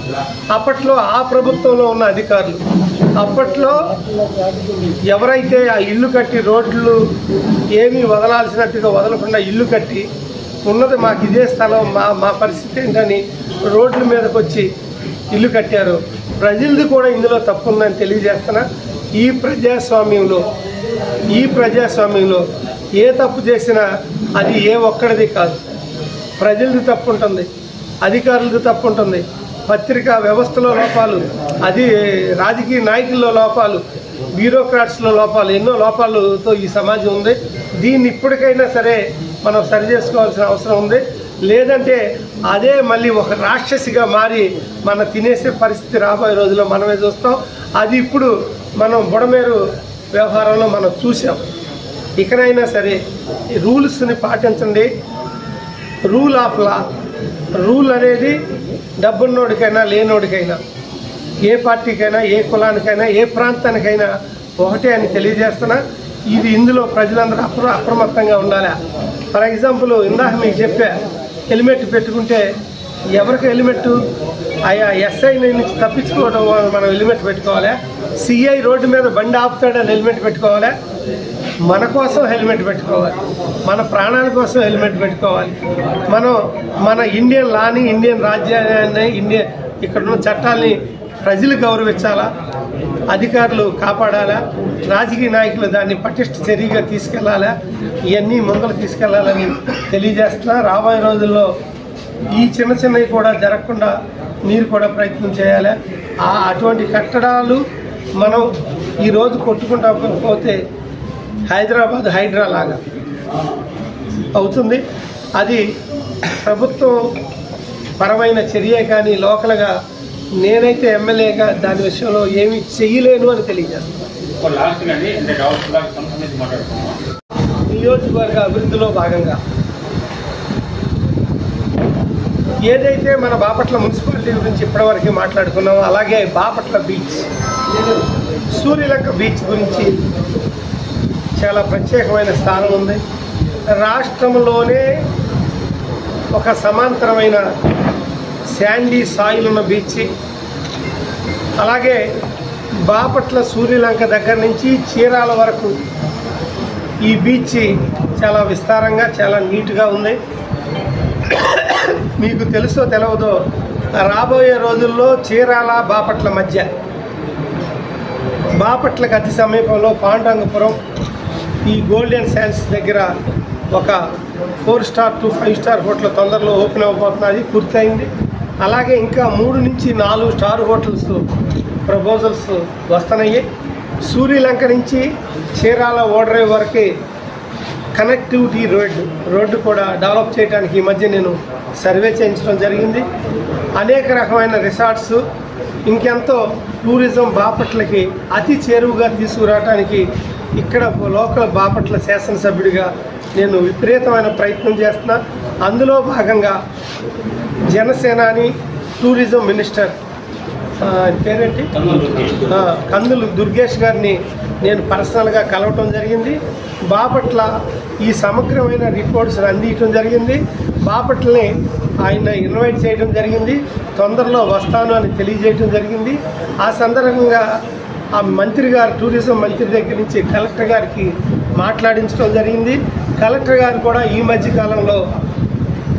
అప్పట్లో ఆ ప్రభుత్వంలో ఉన్న అధికారులు అప్పట్లో ఎవరైతే ఆ ఇల్లు కట్టి రోడ్లు ఏమీ వదలాల్సినట్టుగా వదలకుండా ఇల్లు కట్టి ఉన్నది మాకు ఇదే స్థలం, మా పరిస్థితి ఏంటని రోడ్ల మీదకి వచ్చి ఇల్లు కట్టారు. ప్రజలది కూడా ఇందులో తప్పు ఉందని తెలియజేస్తున్నా. ఈ ప్రజాస్వామ్యంలో ఏ తప్పు చేసినా అది ఏ ఒక్కడిది కాదు. ప్రజలది తప్పు ఉంటుంది, అధికారులది తప్పు ఉంటుంది, పత్రికా వ్యవస్థలో లోపాలు, అది రాజకీయ నాయకుల్లో లోపాలు, బ్యూరోక్రాట్స్లో లోపాలు, ఎన్నో లోపాలతో ఈ సమాజం ఉంది. దీన్ని ఇప్పటికైనా సరే మనం సరి చేసుకోవాల్సిన అవసరం ఉంది. లేదంటే అదే మళ్ళీ ఒక రాక్షసిగా మారి మన తినేసే పరిస్థితి రాబోయే రోజుల్లో మనమే చూస్తాం. అది ఇప్పుడు మనం బుడమేరు వ్యవహారంలో మనం చూసాం. ఇకనైనా సరే రూల్స్ని పాటించండి. రూల్ ఆఫ్ లా, రూల్ అనేది డబ్బున్నోడికైనా లేనోడికైనా, ఏ పార్టీకైనా, ఏ కులానికైనా, ఏ ప్రాంతానికైనా ఒకటే అని తెలియజేస్తున్నా. ఇది ఇందులో ప్రజలందరూ అప్రమత్తంగా ఉండాలి. ఫర్ ఎగ్జాంపుల్ ఇందాక మీకు చెప్పా, హెల్మెట్ పెట్టుకుంటే ఎవరికి హెల్మెట్, ఆయా ఎస్ఐ నుంచి తప్పించుకోవడం మనం హెల్మెట్ పెట్టుకోవాలి. సిఐ రోడ్డు మీద బండి ఆపుతాడని హెల్మెట్ పెట్టుకోవాలి. మన కోసం హెల్మెట్ పెట్టుకోవాలి, మన ప్రాణాల కోసం హెల్మెట్ పెట్టుకోవాలి. మనం మన ఇండియన్ లాని, ఇండియన్ రాజ్యాన్ని, ఇక్కడున్న చట్టాలని ప్రజలు గౌరవించాలా, అధికారులు కాపాడాలా, రాజకీయ నాయకులు దాన్ని పటిష్ట చర్యగా తీసుకెళ్లాలా, ఇవన్నీ ముందలు తీసుకెళ్లాలని తెలియజేస్తున్నా. రాబోయే రోజుల్లో ఈ చిన్నవి కూడా జరగకుండా మీరు కూడా ప్రయత్నం చేయాలి. అటువంటి కట్టడాలు మనం ఈరోజు కొట్టుకుంటా పోతే హైదరాబాద్ హైడ్రా లాగా అవుతుంది. అది ప్రభుత్వం పరమైన చర్య కానీ లోకల్గా నేనైతే ఎమ్మెల్యేగా దాని విషయంలో ఏమీ చెయ్యలేను అని తెలియజేస్తాను. నియోజకవర్గ అభివృద్ధిలో భాగంగా ఏదైతే మన బాపట్ల మున్సిపాలిటీ గురించి ఇప్పటివరకు మాట్లాడుకున్నామో, అలాగే బాపట్ల బీచ్, సూర్యలంక బీచ్ గురించి చాలా ప్రత్యేకమైన స్థానం ఉంది. రాష్ట్రంలోనే ఒక సమాంతరమైన శాండీ సాయిల్ ఉన్న బీచ్. అలాగే బాపట్ల సూర్యలంక దగ్గర నుంచి చీరాల వరకు ఈ బీచ్ చాలా విస్తారంగా, చాలా నీట్గా ఉంది. మీకు తెలుసో తెలవదో, రాబోయే రోజుల్లో చీరాల బాపట్ల మధ్య, బాపట్లకు అతి సమీపంలో పాండురంగపురం, ఈ గోల్డెన్ శాండ్స్ దగ్గర ఒక 4 స్టార్ టు 5 స్టార్ హోటల్ తొందరలో ఓపెన్ అవ్వబోతున్నది, పూర్తయింది. అలాగే ఇంకా 3 నుంచి 4 స్టార్ హోటల్స్ ప్రపోజల్స్ వస్తున్నాయి. సూర్యలంక నుంచి చీరాల ఓడరేవు వరకు కనెక్టివిటీ రోడ్డు కూడా డెవలప్ చేయడానికి ఈ మధ్య నేను సర్వే చేయించడం జరిగింది. అనేక రకమైన రిసార్ట్స్ ఇంకెంతో టూరిజం బాపట్లకి అతి చేరువుగా తీసుకురావడానికి ఇక్కడ లోకల్ బాపట్ల శాసనసభ్యుడిగా నేను విపరీతమైన ప్రయత్నం చేస్తున్నా. అందులో భాగంగా జనసేనాని టూరిజం మినిస్టర్ పేరేంటి కందులు దుర్గేష్ గారిని నేను పర్సనల్గా కలవటం జరిగింది. బాపట్ల ఈ సమగ్రమైన రిపోర్ట్స్ అందించడం జరిగింది. బాపట్లని ఆయన ఇన్వైట్ చేయడం జరిగింది. తొందరలో వస్తాను అని తెలియజేయడం జరిగింది. ఆ సందర్భంగా ఆ మంత్రి గారు టూరిజం మంత్రి దగ్గర నుంచి కలెక్టర్ గారికి మాట్లాడించడం జరిగింది. కలెక్టర్ గారు కూడా ఈ మధ్యకాలంలో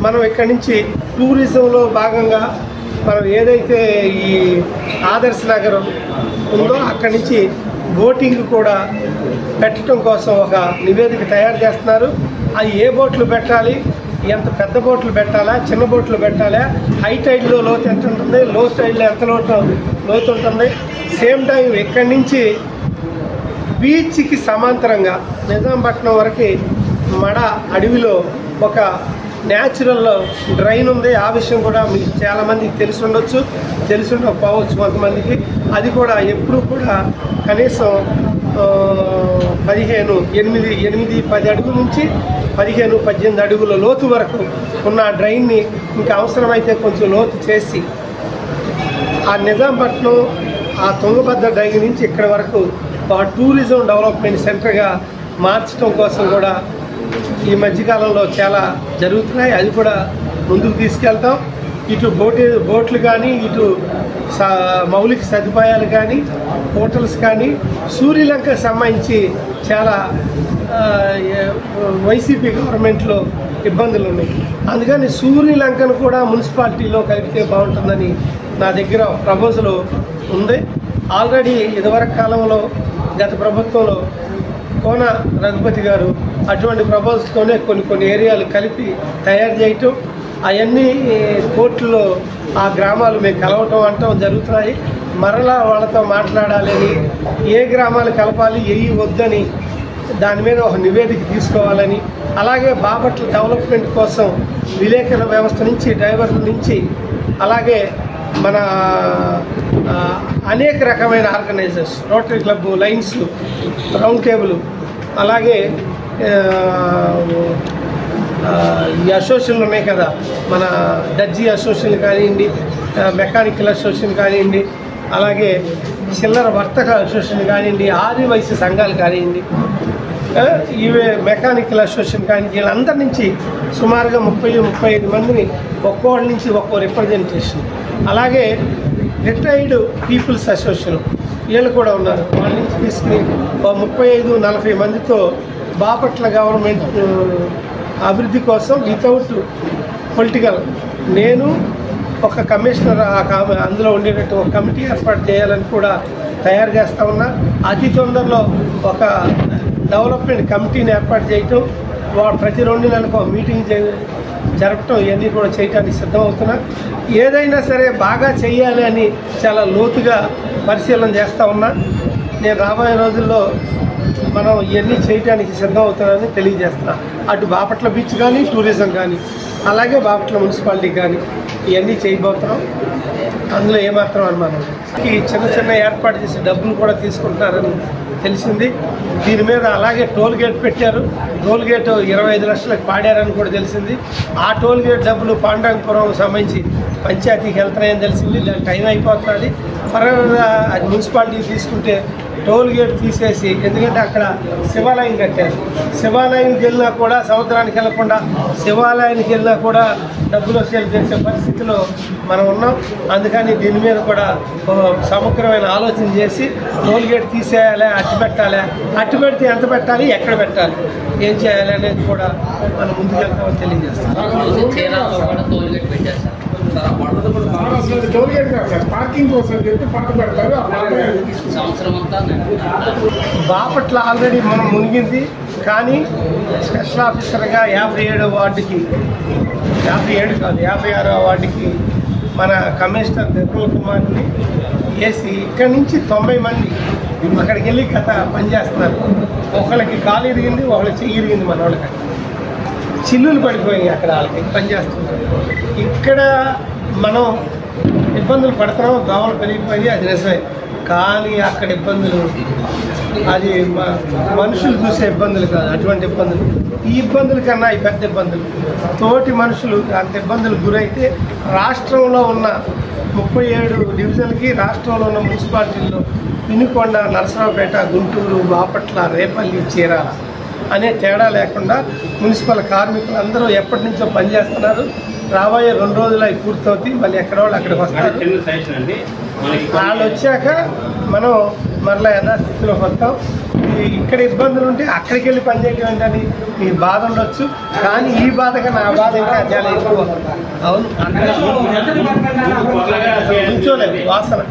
మనం ఇక్కడి నుంచి టూరిజంలో భాగంగా మనం ఏదైతే ఈ ఆదర్శ నగరం ఉందో అక్కడి నుంచి బోటింగ్ కూడా పెట్టడం కోసం ఒక నివేదిక తయారు చేస్తున్నారు. అది ఏ బోట్లు పెట్టాలి, ఎంత పెద్ద బోట్లు పెట్టాలా, చిన్న బోట్లు పెట్టాలా, హై టైడ్లో లోతు ఎంత ఉంటుంది, లో టైడ్లో ఎంత లోతు ఉంటుంది, సేమ్ టైం ఇక్కడి నుంచి బీచ్కి సమాంతరంగా నిజాంపట్నం వరకు మడ అడవిలో ఒక న్యాచురల్ డ్రైన్ ఉంది. ఆ విషయం కూడా మీకు చాలామందికి తెలిసి ఉండకపోవచ్చు కొంతమందికి. అది కూడా ఎప్పుడు కూడా కనీసం 8-10 అడుగుల నుంచి 15-18 అడుగుల లోతు వరకు ఉన్న డ్రైన్ని ఇంకా అవసరమైతే కొంచెం లోతు చేసి ఆ నిజాంపట్నం ఆ తుంగభద్ర డ్రైన్ నుంచి ఇక్కడ వరకు టూరిజం డెవలప్మెంట్ సెంటర్గా మార్చడం కోసం కూడా ఈ మధ్యకాలంలో చాలా జరుగుతున్నాయి. అది కూడా ముందుకు తీసుకెళ్తాం. ఇటు బోట్లు కానీ, ఇటు మౌలిక సదుపాయాలు కానీ, హోటల్స్ కానీ సూర్యలంకకు సంబంధించి చాలా వైసీపీ గవర్నమెంట్లో ఇబ్బందులు ఉన్నాయి. అందుకని సూర్యలంకను కూడా మున్సిపాలిటీలో కలిపితే బాగుంటుందని నా దగ్గర ప్రపోజల్ ఉంది. ఆల్రెడీ ఇదివరకు కాలంలో గత ప్రభుత్వంలో కోన రఘుపతి గారు అటువంటి ప్రపోజల్స్తోనే కొన్ని ఏరియాలు కలిపి తయారు చేయటం, అవన్నీ కోర్టులో ఆ గ్రామాలు మేము కలవటం అంటాం జరుగుతున్నాయి. మరలా వాళ్ళతో మాట్లాడాలని, ఏ గ్రామాలు కలపాలి ఏవి వద్దని దాని మీద ఒక నివేదిక తీసుకోవాలని, అలాగే బాపట్ల డెవలప్మెంట్ కోసం విలేకరుల వ్యవస్థ నుంచి, డ్రైవర్ల నుంచి, అలాగే మన అనేక రకమైన organisers, rotary club, lines, round table, అలాగే ఈ అసోసియేషన్లు ఉన్నాయి కదా, మన దర్జీ అసోసియేషన్ కానివ్వండి, మెకానికల్ అసోసియేషన్ కానివ్వండి, అలాగే చిల్లర వర్తక అసోసియేషన్ కానివ్వండి, ఆదివాసీ సంఘాలు కానివ్వండి, ఇవే మెకానికల్ అసోసియేషన్ కానీ వీళ్ళందరి నుంచి సుమారుగా 30-35 మందిని ఒక్కోళ్ళ నుంచి ఒక్కో రిప్రజెంటేషన్, అలాగే రిటైర్డ్ పీపుల్స్ అసోసియేషన్ వీళ్ళు కూడా ఉన్నారు. వాళ్ళ నుంచి తీసుకుని 35-40 మందితో బాపట్ల గవర్నమెంట్ అభివృద్ధి కోసం వితౌట్ పొలిటికల్ నేను ఒక కమిషనర్ అందులో ఉండేటట్టు ఒక కమిటీ ఏర్పాటు చేయాలని కూడా తయారు చేస్తూ ఉన్నా. అతి తొందరలో ఒక డెవలప్మెంట్ కమిటీని ఏర్పాటు చేయటం, ప్రతి 2 నెలలకు మీటింగ్ జరపటం, ఇవన్నీ కూడా చేయడానికి సిద్ధమవుతున్నా. ఏదైనా సరే బాగా చేయాలి అని చాలా లోతుగా పరిశీలన చేస్తూ ఉన్నా. నేను రాబోయే రోజుల్లో మనం ఇవన్నీ చేయడానికి సిద్ధమవుతున్నానని తెలియజేస్తున్నా. అటు బాపట్ల బీచ్ కానీ, టూరిజం కానీ, అలాగే బాపట్ల మున్సిపాలిటీ కానీ ఇవన్నీ చేయబోతున్నాం. అందులో ఏమాత్రం అనుమానం ఈ చిన్న ఏర్పాటు చేసి డబ్బులు కూడా తీసుకుంటున్నారని తెలిసింది. దీని మీద అలాగే టోల్ గేట్ పెట్టారు. టోల్ గేట్ 25 లక్షలకు పాడారని కూడా తెలిసింది. ఆ టోల్ గేట్ డబ్బులు పాండాంగపురం సంబంధించి పంచాయతీకి వెళ్తున్నాయని తెలిసింది. దాని టైం అయిపోతుంది. ఫర్దర్గా అది మున్సిపాలిటీ తీసుకుంటే టోల్ గేట్ తీసేసి, ఎందుకంటే అక్కడ శివాలయం కట్టారు, శివాలయానికి వెళ్ళినా కూడా సముద్రానికి వెళ్ళకుండా శివాలయానికి వెళ్ళినా కూడా డబ్బులు వసూలు చేసే పరిస్థితిలో మనం ఉన్నాం. అందుకని దీని మీద కూడా సమగ్రమైన ఆలోచన చేసి టోల్ గేట్ తీసేయాలి, అట్టు పెట్టాలి, అట్టు పెడితే ఎంత పెట్టాలి, ఎక్కడ పెట్టాలి, ఏం చేయాలి అనేది కూడా మనం ముందుకెళ్తామని తెలియజేస్తాం. బాపట్ల ఆల్రెడీ మనం మునిగింది. కానీ స్పెషల్ ఆఫీసర్గా 57వ వార్డుకి 57 కాదు 56వ వార్డుకి మన కమిషనర్ నిర్మల్ కుమార్ని వేసి ఇక్కడి నుంచి 90 మంది అక్కడికి వెళ్ళి గత పనిచేస్తున్నారు. ఒకళ్ళకి కాలు ఇరిగింది, ఒకళ్ళకి చెయ్యి ఇరిగింది. మన వాళ్ళకి చిల్లులు పడిపోయాయి అక్కడ వాళ్ళకి పనిచేస్తున్నారు. ఇక్కడ మనం ఇబ్బందులు పడుతున్నాం, దోమలు పెరిగిపోయి, అది నిజమే. కానీ అక్కడ ఇబ్బందులు అది మనుషులు చూసే ఇబ్బందులు కాదు, అటువంటి ఇబ్బందులు. ఈ ఇబ్బందుల కన్నా ఈ పెద్ద ఇబ్బందులు తోటి మనుషులు అంత ఇబ్బందులు గురైతే రాష్ట్రంలో ఉన్న 37 డివిజన్లకి, రాష్ట్రంలో ఉన్న మున్సిపాలిటీల్లో వినుకొండ, నరసరావుపేట, గుంటూరు, బాపట్ల, రేపల్లి, చీరాల అనే తేడా లేకుండా మున్సిపల్ కార్మికులు అందరూ ఎప్పటి నుంచో పనిచేస్తున్నారు. రాబోయే 2 రోజులు అవి పూర్తవుతాయి. మళ్ళీ ఎక్కడ వాళ్ళు అక్కడికి వస్తారు. వాళ్ళు వచ్చాక మనం మరలా యథాస్థితిలోకి వస్తాం. ఇక్కడ ఇబ్బందులు ఉంటే అక్కడికి వెళ్ళి పనిచేయడం ఏంటని మీ బాధ ఉండొచ్చు, కానీ ఈ బాధ కన్నా ఆ బాధ ఇంకా చాలా ఎక్కువ. అవును, కూర్చోలేదు వాసన.